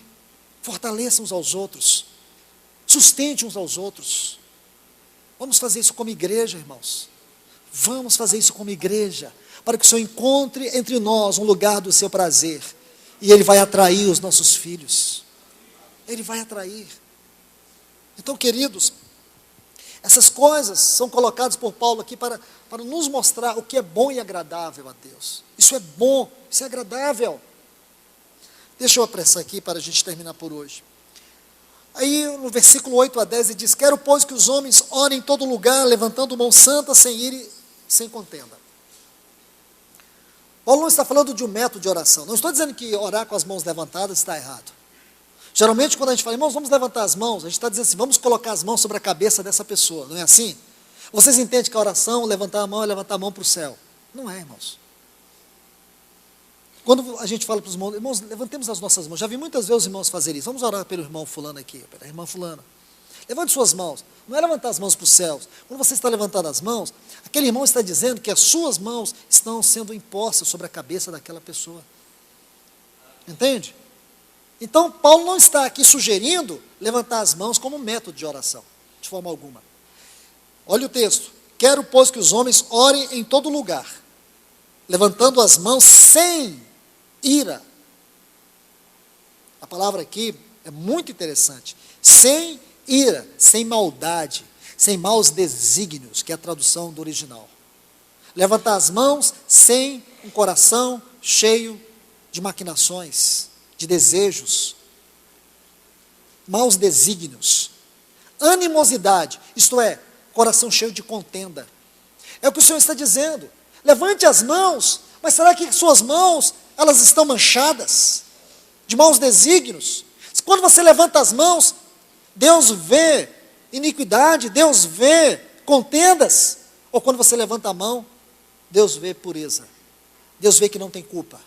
Fortaleça uns aos outros. Sustente uns aos outros. Vamos fazer isso como igreja, irmãos. Vamos fazer isso como igreja, para que o Senhor encontre entre nós um lugar do seu prazer, e Ele vai atrair os nossos filhos. Ele vai atrair. Então, queridos, Essas coisas são colocadas por Paulo aqui para nos mostrar o que é bom e agradável a Deus. Isso é bom, isso é agradável. Deixa eu apressar aqui para a gente terminar por hoje. Aí no versículo 8 a 10 ele diz: quero, pois, que os homens orem em todo lugar, levantando mão santa, sem ira e sem contenda. Paulo não está falando de um método de oração. Não estou dizendo que orar com as mãos levantadas está errado. Geralmente quando a gente fala, irmãos, vamos levantar as mãos, a gente está dizendo assim, vamos colocar as mãos sobre a cabeça dessa pessoa, não é assim? Vocês entendem que a oração, levantar a mão é levantar a mão para o céu. Não é, irmãos. Quando a gente fala para os irmãos, levantemos as nossas mãos. Já vi muitas vezes os irmãos fazerem isso. Vamos orar pelo irmão fulano aqui, pela irmã fulana. Levante suas mãos. Não é levantar as mãos para os céus. Quando você está levantando as mãos, aquele irmão está dizendo que as suas mãos estão sendo impostas sobre a cabeça daquela pessoa. Entende? Então, Paulo não está aqui sugerindo levantar as mãos como método de oração, de forma alguma. Olha o texto. Quero, pois, que os homens orem em todo lugar, levantando as mãos sem ira. A palavra aqui é muito interessante. Sem ira, sem maldade, sem maus desígnios, que é a tradução do original. Levantar as mãos sem um coração cheio de maquinações, de desejos, maus desígnios, animosidade, isto é, coração cheio de contenda. É o que o Senhor está dizendo. Levante as mãos, mas será que suas mãos, elas estão manchadas de maus desígnios? Quando você levanta as mãos, Deus vê iniquidade, Deus vê contendas. Ou quando você levanta a mão, Deus vê pureza, Deus vê que não tem culpa.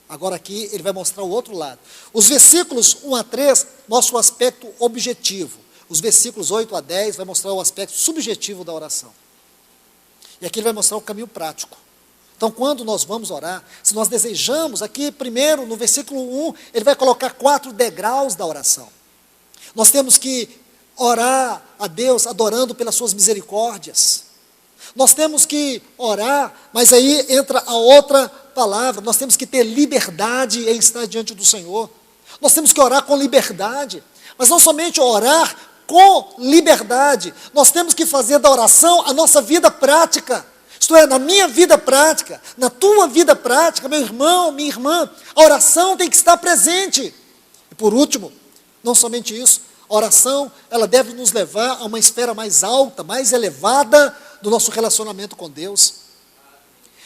Agora aqui ele vai mostrar o outro lado. Os versículos 1 a 3 mostram o aspecto objetivo. Os versículos 8 a 10 vai mostrar o aspecto subjetivo da oração. E aqui ele vai mostrar o caminho prático. Então, quando nós vamos orar, se nós desejamos, aqui primeiro, no versículo 1, ele vai colocar 4 degraus da oração. Nós temos que orar a Deus adorando pelas suas misericórdias. Nós temos que orar, mas aí entra a outra palavra, nós temos que ter liberdade em estar diante do Senhor. Nós temos que orar com liberdade, mas não somente orar com liberdade, nós temos que fazer da oração a nossa vida prática. Isto é, na minha vida prática, na tua vida prática, meu irmão, minha irmã, a oração tem que estar presente. E por último, não somente isso, a oração, ela deve nos levar a uma esfera mais alta, mais elevada do nosso relacionamento com Deus.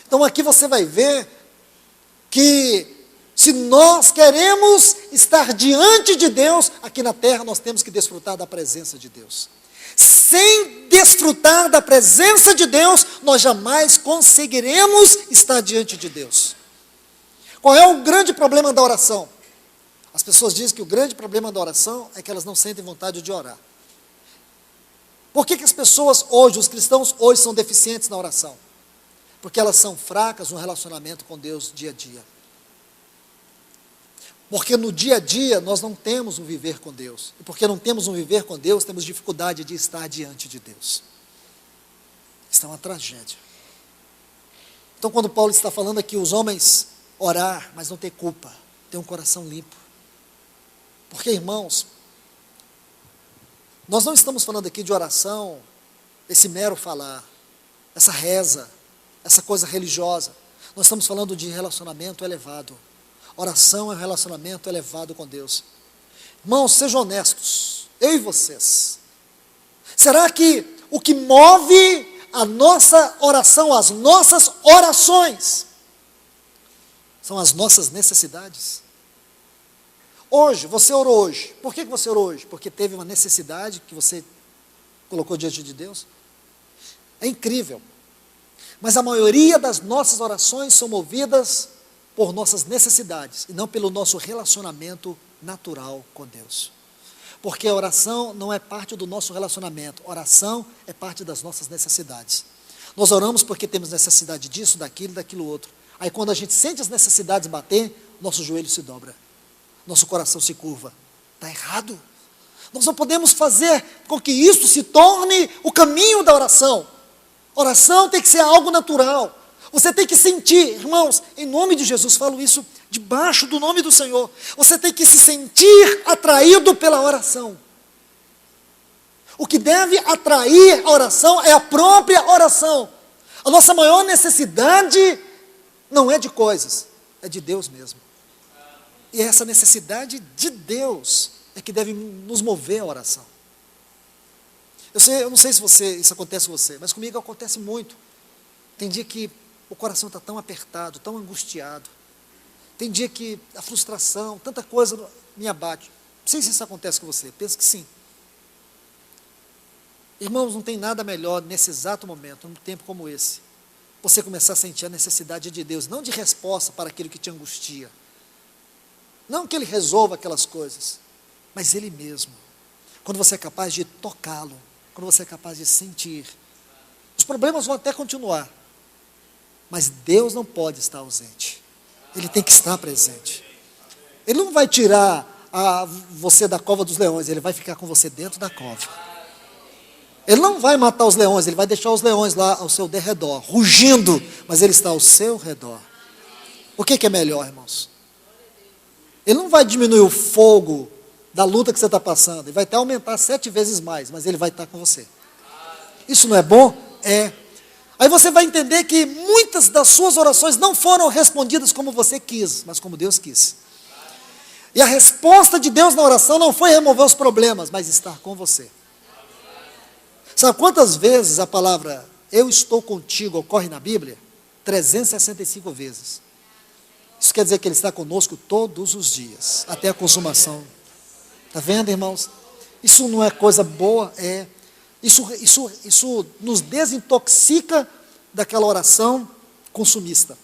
Então aqui você vai ver que se nós queremos estar diante de Deus, aqui na terra nós temos que desfrutar da presença de Deus. Sem desfrutar da presença de Deus, nós jamais conseguiremos estar diante de Deus. Qual é o grande problema da oração? As pessoas dizem que o grande problema da oração é que elas não sentem vontade de orar. Por que as pessoas hoje, os cristãos hoje são deficientes na oração? Porque elas são fracas no relacionamento com Deus dia a dia. Porque no dia a dia nós não temos um viver com Deus. E porque não temos um viver com Deus, temos dificuldade de estar diante de Deus. Isso é uma tragédia. Então quando Paulo está falando aqui, os homens orar, mas não ter culpa, ter um coração limpo. Porque, irmãos, nós não estamos falando aqui de oração, esse mero falar, essa reza, essa coisa religiosa. Nós estamos falando de relacionamento elevado. Oração é um relacionamento elevado com Deus. Irmãos, sejam honestos, eu e vocês. Será que o que move a nossa oração, as nossas orações, são as nossas necessidades? Hoje, você orou hoje. Por que você orou hoje? Porque teve uma necessidade que você colocou diante de Deus? É incrível. Mas a maioria das nossas orações são movidas por nossas necessidades e não pelo nosso relacionamento natural com Deus. Porque a oração não é parte do nosso relacionamento. A oração é parte das nossas necessidades. Nós oramos porque temos necessidade disso, daquilo outro. Aí quando a gente sente as necessidades bater, nosso joelho se dobra. Nosso coração se curva. Está errado. Nós não podemos fazer com que isso se torne o caminho da oração. Oração tem que ser algo natural. Você tem que sentir, irmãos, em nome de Jesus, falo isso debaixo do nome do Senhor. Você tem que se sentir atraído pela oração. O que deve atrair a oração é a própria oração. A nossa maior necessidade não é de coisas, é de Deus mesmo. E é essa necessidade de Deus é que deve nos mover à oração. Eu não sei se isso acontece com você, mas comigo acontece muito. Tem dia que o coração está tão apertado, tão angustiado. Tem dia que a frustração, tanta coisa me abate. Não sei se isso acontece com você, penso que sim. Irmãos, não tem nada melhor nesse exato momento, num tempo como esse, você começar a sentir a necessidade de Deus, não de resposta para aquilo que te angustia. Não que Ele resolva aquelas coisas, mas Ele mesmo. Quando você é capaz de tocá-lo, quando você é capaz de sentir. Os problemas vão até continuar, mas Deus não pode estar ausente. Ele tem que estar presente. Ele não vai tirar você da cova dos leões, Ele vai ficar com você dentro da cova. Ele não vai matar os leões, Ele vai deixar os leões lá ao seu derredor, rugindo, mas Ele está ao seu redor. O que é melhor, irmãos? Ele não vai diminuir o fogo da luta que você está passando, Ele vai até aumentar 7 vezes mais, mas Ele vai estar com você. Isso não é bom? É. Aí você vai entender que muitas das suas orações não foram respondidas como você quis, mas como Deus quis. E a resposta de Deus na oração não foi remover os problemas, mas estar com você. Sabe quantas vezes a palavra eu estou contigo ocorre na Bíblia? 365 vezes. Isso quer dizer que Ele está conosco todos os dias, até a consumação. Está vendo, irmãos? Isso não é coisa boa, é. Isso nos desintoxica daquela oração consumista.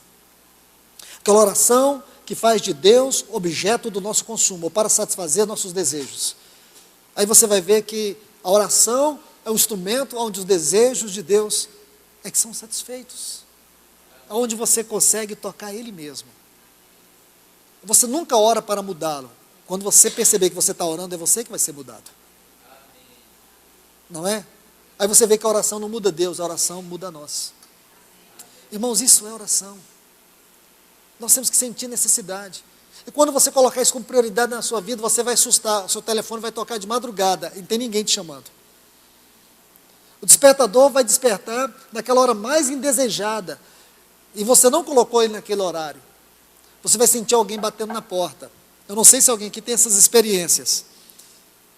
Aquela oração que faz de Deus objeto do nosso consumo, ou para satisfazer nossos desejos. Aí você vai ver que a oração é um instrumento onde os desejos de Deus é que são satisfeitos. Onde você consegue tocar Ele mesmo. Você nunca ora para mudá-lo. Quando você perceber que você está orando, é você que vai ser mudado. Não é? Aí você vê que a oração não muda Deus, a oração muda nós. Irmãos, isso é oração. Nós temos que sentir necessidade. E quando você colocar isso como prioridade na sua vida, você vai assustar, o seu telefone vai tocar de madrugada e não tem ninguém te chamando. O despertador vai despertar naquela hora mais indesejada, e você não colocou ele naquele horário. Você vai sentir alguém batendo na porta. Eu não sei se alguém aqui tem essas experiências,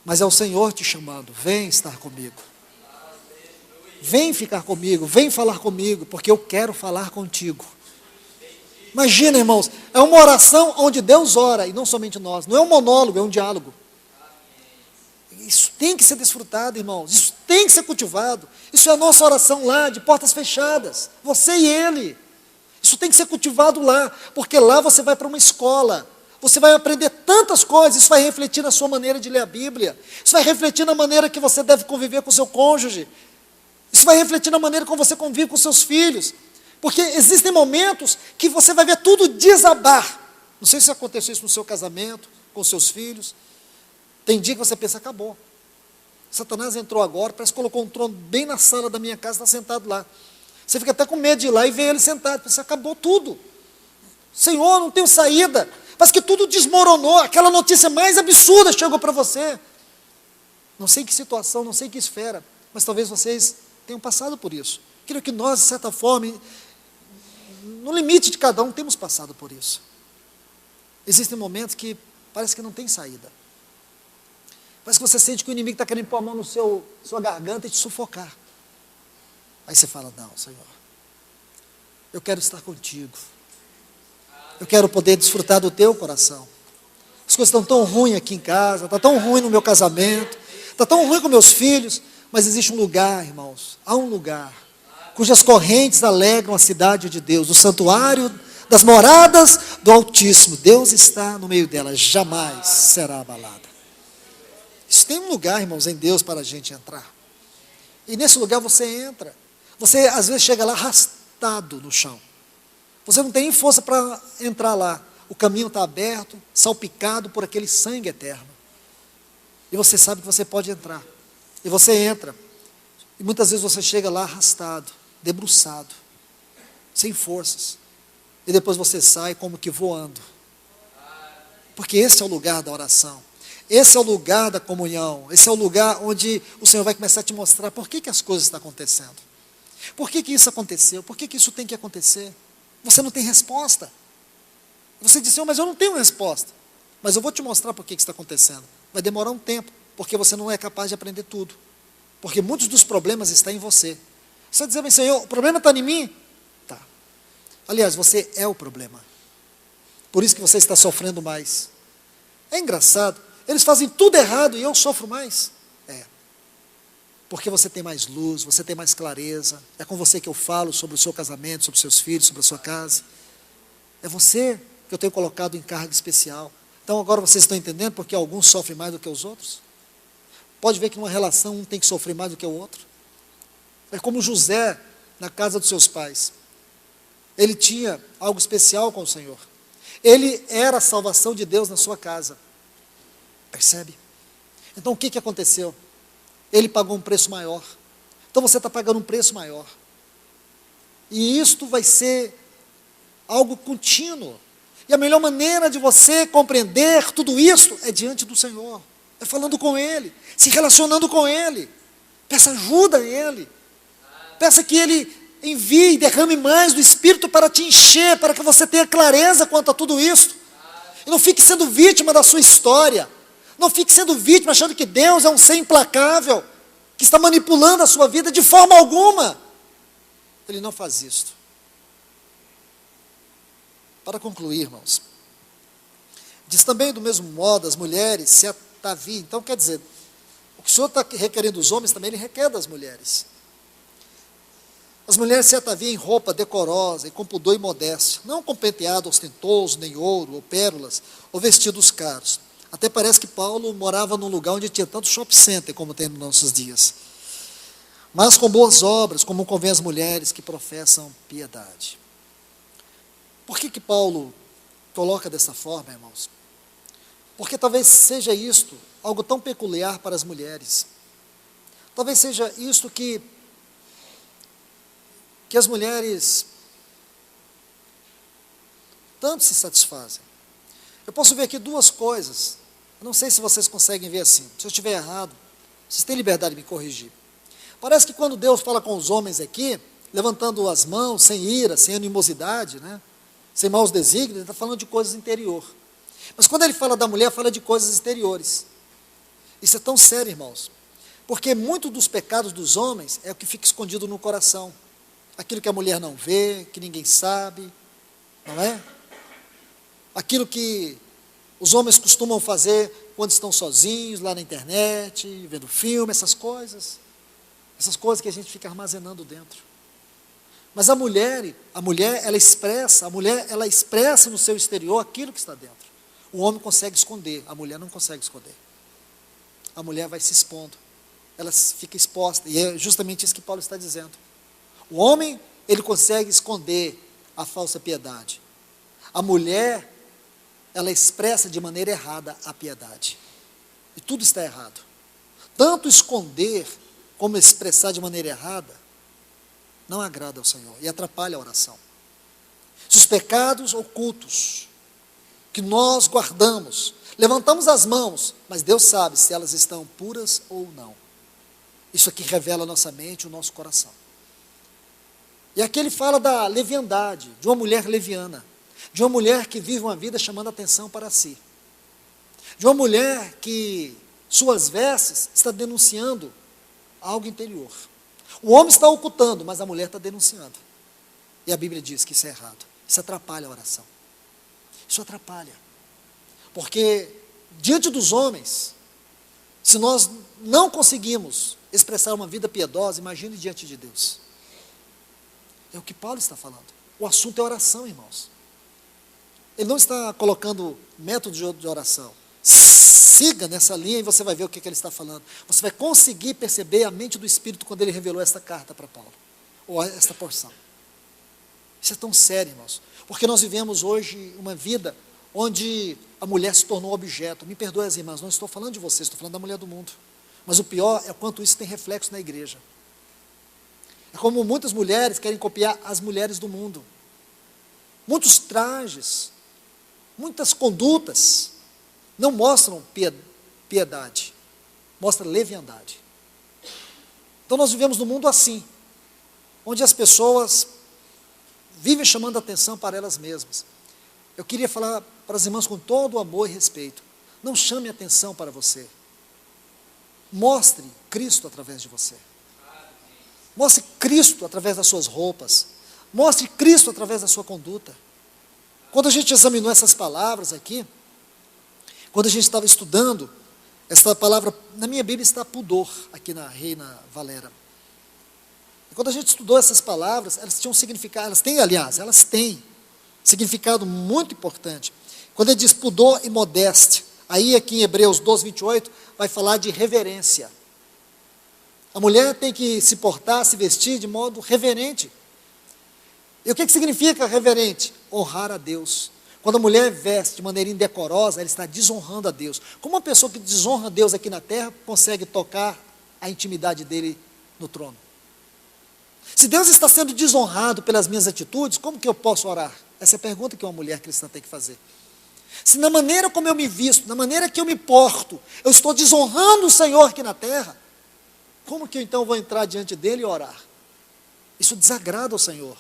mas é o Senhor te chamando, vem estar comigo. Vem ficar comigo, vem falar comigo, porque eu quero falar contigo. Imagina, irmãos, é uma oração onde Deus ora, e não somente nós, não é um monólogo, é um diálogo. Isso tem que ser desfrutado, irmãos, isso tem que ser cultivado. Isso é a nossa oração lá, de portas fechadas, você e Ele. Isso tem que ser cultivado lá, porque lá você vai para uma escola, você vai aprender tantas coisas, isso vai refletir na sua maneira de ler a Bíblia, isso vai refletir na maneira que você deve conviver com o seu cônjuge, isso vai refletir na maneira como você convive com seus filhos, porque existem momentos que você vai ver tudo desabar. Não sei se aconteceu isso no seu casamento, com seus filhos. Tem dia que você pensa, acabou. Satanás entrou agora, parece que colocou um trono bem na sala da minha casa, está sentado lá. Você fica até com medo de ir lá e ver ele sentado, pensa, acabou tudo. Senhor, não tenho saída. Parece que tudo desmoronou, aquela notícia mais absurda chegou para você. Não sei em que situação, não sei em que esfera, mas talvez vocês tenham passado por isso. Creio que nós, de certa forma, no limite de cada um, temos passado por isso. Existem momentos que parece que não tem saída. Parece que você sente que o inimigo está querendo pôr a mão no sua garganta e te sufocar. Aí você fala, não, Senhor, eu quero estar contigo. Eu quero poder desfrutar do teu coração. As coisas estão tão ruins aqui em casa, está tão ruim no meu casamento, está tão ruim com meus filhos, mas existe um lugar, irmãos, há um lugar, cujas correntes alegram a cidade de Deus, o santuário das moradas do Altíssimo. Deus está no meio dela, jamais será abalada. Isso tem um lugar, irmãos, em Deus para a gente entrar. E nesse lugar você entra. Você às vezes chega lá arrastado no chão. Você não tem nem força para entrar lá. O caminho está aberto, salpicado por aquele sangue eterno. E você sabe que você pode entrar. E você entra. E muitas vezes você chega lá arrastado, debruçado, sem forças. E depois você sai como que voando. Porque esse é o lugar da oração. Esse é o lugar da comunhão, esse é o lugar onde o Senhor vai começar a te mostrar por que as coisas estão acontecendo. Por que isso aconteceu? Por que isso tem que acontecer? Você não tem resposta. Você diz, Senhor, mas eu não tenho resposta. Mas eu vou te mostrar por que isso está acontecendo. Vai demorar um tempo, porque você não é capaz de aprender tudo. Porque muitos dos problemas estão em você. Você vai dizer, mas Senhor, o problema está em mim? Tá. Aliás, você é o problema. Por isso que você está sofrendo mais. É engraçado. Eles fazem tudo errado e eu sofro mais. É. Porque você tem mais luz, você tem mais clareza. É com você que eu falo sobre o seu casamento, sobre os seus filhos, sobre a sua casa. É você que eu tenho colocado em carga especial. Então agora vocês estão entendendo porque alguns sofrem mais do que os outros? Pode ver que numa relação um tem que sofrer mais do que o outro. É como José na casa dos seus pais. Ele tinha algo especial com o Senhor. Ele era a salvação de Deus na sua casa. Percebe? Então o que aconteceu? Ele pagou um preço maior. Então você está pagando um preço maior. E isto vai ser algo contínuo. E a melhor maneira de você compreender tudo isso é diante do Senhor. É falando com Ele, se relacionando com Ele. Peça ajuda a Ele. Peça que Ele envie e derrame mais do Espírito para te encher, para que você tenha clareza quanto a tudo isso. E não fique sendo vítima da sua história. Não fique sendo vítima achando que Deus é um ser implacável, que está manipulando a sua vida de forma alguma. Ele não faz isso. Para concluir, irmãos, diz também do mesmo modo as mulheres se ataviem. Então quer dizer, o que o Senhor está requerendo dos homens também Ele requer das mulheres. As mulheres se ataviem em roupa decorosa e com pudor e modéstia, não com penteado ostentoso, nem ouro, ou pérolas, ou vestidos caros. Até parece que Paulo morava num lugar onde tinha tanto shopping center como tem nos nossos dias. Mas com boas obras, como convém às mulheres que professam piedade. Por que Paulo coloca dessa forma, irmãos? Porque talvez seja isto algo tão peculiar para as mulheres. Talvez seja isto que as mulheres tanto se satisfazem. Eu posso ver aqui duas coisas. Eu não sei se vocês conseguem ver assim. Se eu estiver errado, vocês têm liberdade de me corrigir. Parece que quando Deus fala com os homens aqui, levantando as mãos, sem ira, sem animosidade, né? Sem maus desígnios, Ele está falando de coisas interior. Mas quando Ele fala da mulher, fala de coisas exteriores. Isso é tão sério, irmãos. Porque muito dos pecados dos homens é o que fica escondido no coração. Aquilo que a mulher não vê, que ninguém sabe, não é? Aquilo que os homens costumam fazer quando estão sozinhos, lá na internet, vendo filme, essas coisas que a gente fica armazenando dentro. Mas a mulher ela expressa no seu exterior aquilo que está dentro. O homem consegue esconder, a mulher não consegue esconder. A mulher vai se expondo, ela fica exposta, e é justamente isso que Paulo está dizendo. O homem, ele consegue esconder a falsa piedade. A mulher, ela expressa de maneira errada a piedade. E tudo está errado. Tanto esconder como expressar de maneira errada, não agrada ao Senhor e atrapalha a oração. Se os pecados ocultos que nós guardamos, levantamos as mãos, mas Deus sabe se elas estão puras ou não. Isso aqui revela a nossa mente e o nosso coração. E aqui ele fala da leviandade, de uma mulher leviana, de uma mulher que vive uma vida chamando a atenção para si, de uma mulher que suas vestes está denunciando algo interior. O homem está ocultando, mas a mulher está denunciando. E a Bíblia diz que isso é errado. Isso atrapalha a oração. Isso atrapalha. Porque diante dos homens, se nós não conseguimos expressar uma vida piedosa, imagine diante de Deus. É o que Paulo está falando. O assunto é oração, irmãos. Ele não está colocando método de oração. Siga nessa linha e você vai ver o que ele está falando. Você vai conseguir perceber a mente do Espírito quando ele revelou esta carta para Paulo, ou esta porção. Isso é tão sério, irmãos, porque nós vivemos hoje uma vida onde a mulher se tornou objeto. Me perdoe as irmãs, não estou falando de vocês, estou falando da mulher do mundo. Mas o pior é quanto isso tem reflexo na igreja. É como muitas mulheres querem copiar as mulheres do mundo. Muitos trajes, muitas condutas não mostram piedade, mostra leviandade. Então nós vivemos num mundo assim, onde as pessoas vivem chamando a atenção para elas mesmas. Eu queria falar para as irmãs com todo o amor e respeito, não chame atenção para você, mostre Cristo através de você, mostre Cristo através das suas roupas, mostre Cristo através da sua conduta. Quando a gente examinou essas palavras aqui, quando a gente estava estudando, essa palavra, na minha Bíblia está pudor, aqui na Reina Valera. E quando a gente estudou essas palavras, elas tinham um significado, elas têm significado muito importante. Quando ele diz pudor e modéstia, aí aqui em Hebreus 12, 28, vai falar de reverência. A mulher tem que se portar, se vestir de modo reverente. E o que significa reverente? Honrar a Deus. Quando a mulher veste de maneira indecorosa, ela está desonrando a Deus. Como uma pessoa que desonra a Deus aqui na terra consegue tocar a intimidade dele no trono? Se Deus está sendo desonrado pelas minhas atitudes, como que eu posso orar? Essa é a pergunta que uma mulher cristã tem que fazer. Se na maneira como eu me visto, na maneira que eu me porto, eu estou desonrando o Senhor aqui na terra, como que eu então vou entrar diante dele e orar? Isso desagrada ao Senhor.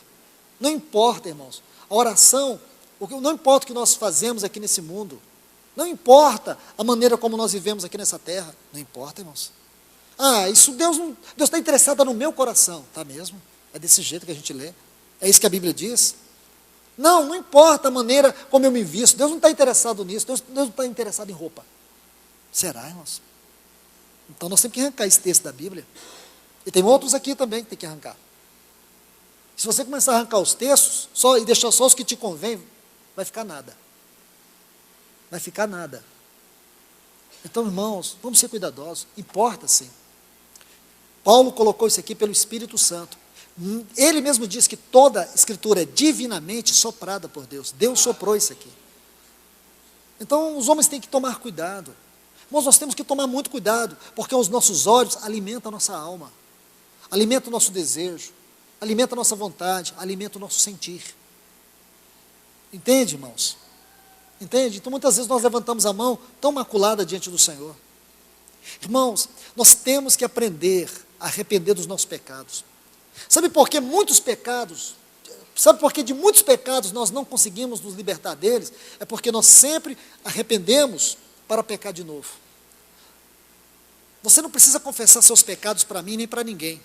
Não importa, irmãos, a oração, não importa o que nós fazemos aqui nesse mundo, não importa a maneira como nós vivemos aqui nessa terra, não importa, irmãos. Isso Deus está interessado no meu coração, tá mesmo? É desse jeito que a gente lê, é isso que a Bíblia diz. Não importa a maneira como eu me visto, Deus não está interessado nisso, Deus não está interessado em roupa. Será, irmãos? Então nós temos que arrancar esse texto da Bíblia, e tem outros aqui também que tem que arrancar. Se você começar a arrancar os textos, e deixar só os que te convêm, vai ficar nada. Vai ficar nada. Então, irmãos, vamos ser cuidadosos, importa sim. Paulo colocou isso aqui pelo Espírito Santo. Ele mesmo diz que toda a Escritura é divinamente soprada por Deus. Deus soprou isso aqui. Então, os homens têm que tomar cuidado. Irmãos, nós temos que tomar muito cuidado, porque os nossos olhos alimentam a nossa alma, alimentam o nosso desejo, alimentam a nossa vontade, alimentam o nosso sentir. Entende, irmãos? Entende? Então, muitas vezes nós levantamos a mão tão maculada diante do Senhor. Irmãos, nós temos que aprender a arrepender dos nossos pecados. Sabe por que de muitos pecados nós não conseguimos nos libertar deles? É porque nós sempre arrependemos para pecar de novo. Você não precisa confessar seus pecados para mim nem para ninguém.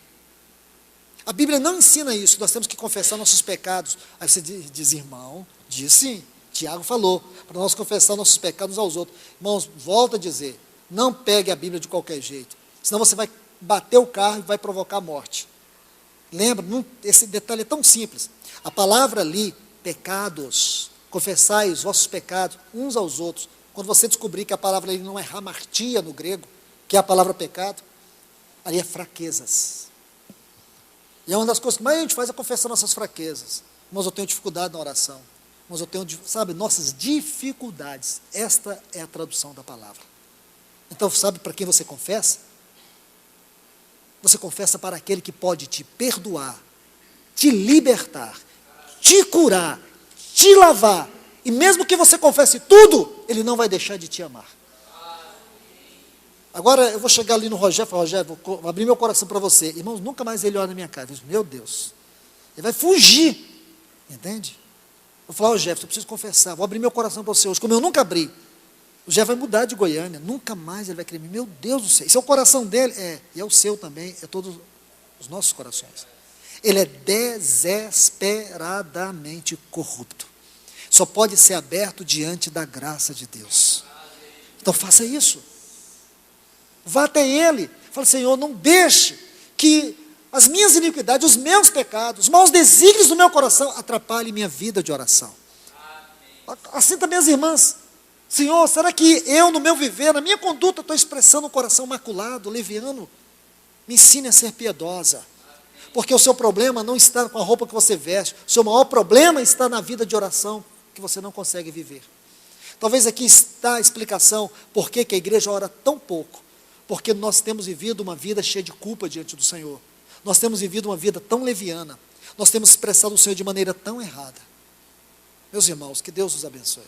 A Bíblia não ensina isso, nós temos que confessar nossos pecados. Aí você diz, irmão, diz sim, Tiago falou, para nós confessar nossos pecados aos outros. Irmãos, volto a dizer, não pegue a Bíblia de qualquer jeito, senão você vai bater o carro e vai provocar a morte. Lembra, esse detalhe é tão simples. A palavra ali, pecados, confessai os vossos pecados uns aos outros. Quando você descobrir que a palavra ali não é hamartia no grego, que é a palavra pecado, ali é fraquezas. E é uma das coisas que mais a gente faz é confessar nossas fraquezas. Mas eu tenho dificuldade na oração. Mas eu tenho, nossas dificuldades. Esta é a tradução da palavra. Então, sabe para quem você confessa? Você confessa para aquele que pode te perdoar, te libertar, te curar, te lavar. E mesmo que você confesse tudo, ele não vai deixar de te amar. Agora eu vou chegar ali no Rogério e falar, Rogério, vou abrir meu coração para você. Irmãos, nunca mais ele olha na minha cara. Meu Deus, ele vai fugir. Entende? Eu vou falar, Rogério, eu preciso confessar, vou abrir meu coração para você hoje, como eu nunca abri. O Rogério vai mudar de Goiânia, nunca mais ele vai querer. Meu Deus do céu, esse é o coração dele, e é o seu também, é todos os nossos corações. Ele é desesperadamente corrupto. Só pode ser aberto diante da graça de Deus. Então faça isso. Vá até Ele. Fale, Senhor, não deixe que as minhas iniquidades, os meus pecados, os maus desígnios do meu coração atrapalhem minha vida de oração. Assim também as irmãs. Senhor, será que eu, no meu viver, na minha conduta, estou expressando um coração maculado, leviano? Me ensine a ser piedosa. Porque o seu problema não está com a roupa que você veste. O seu maior problema está na vida de oração que você não consegue viver. Talvez aqui está a explicação por que a igreja ora tão pouco. Porque nós temos vivido uma vida cheia de culpa diante do Senhor. Nós temos vivido uma vida tão leviana. Nós temos expressado o Senhor de maneira tão errada. Meus irmãos, que Deus os abençoe.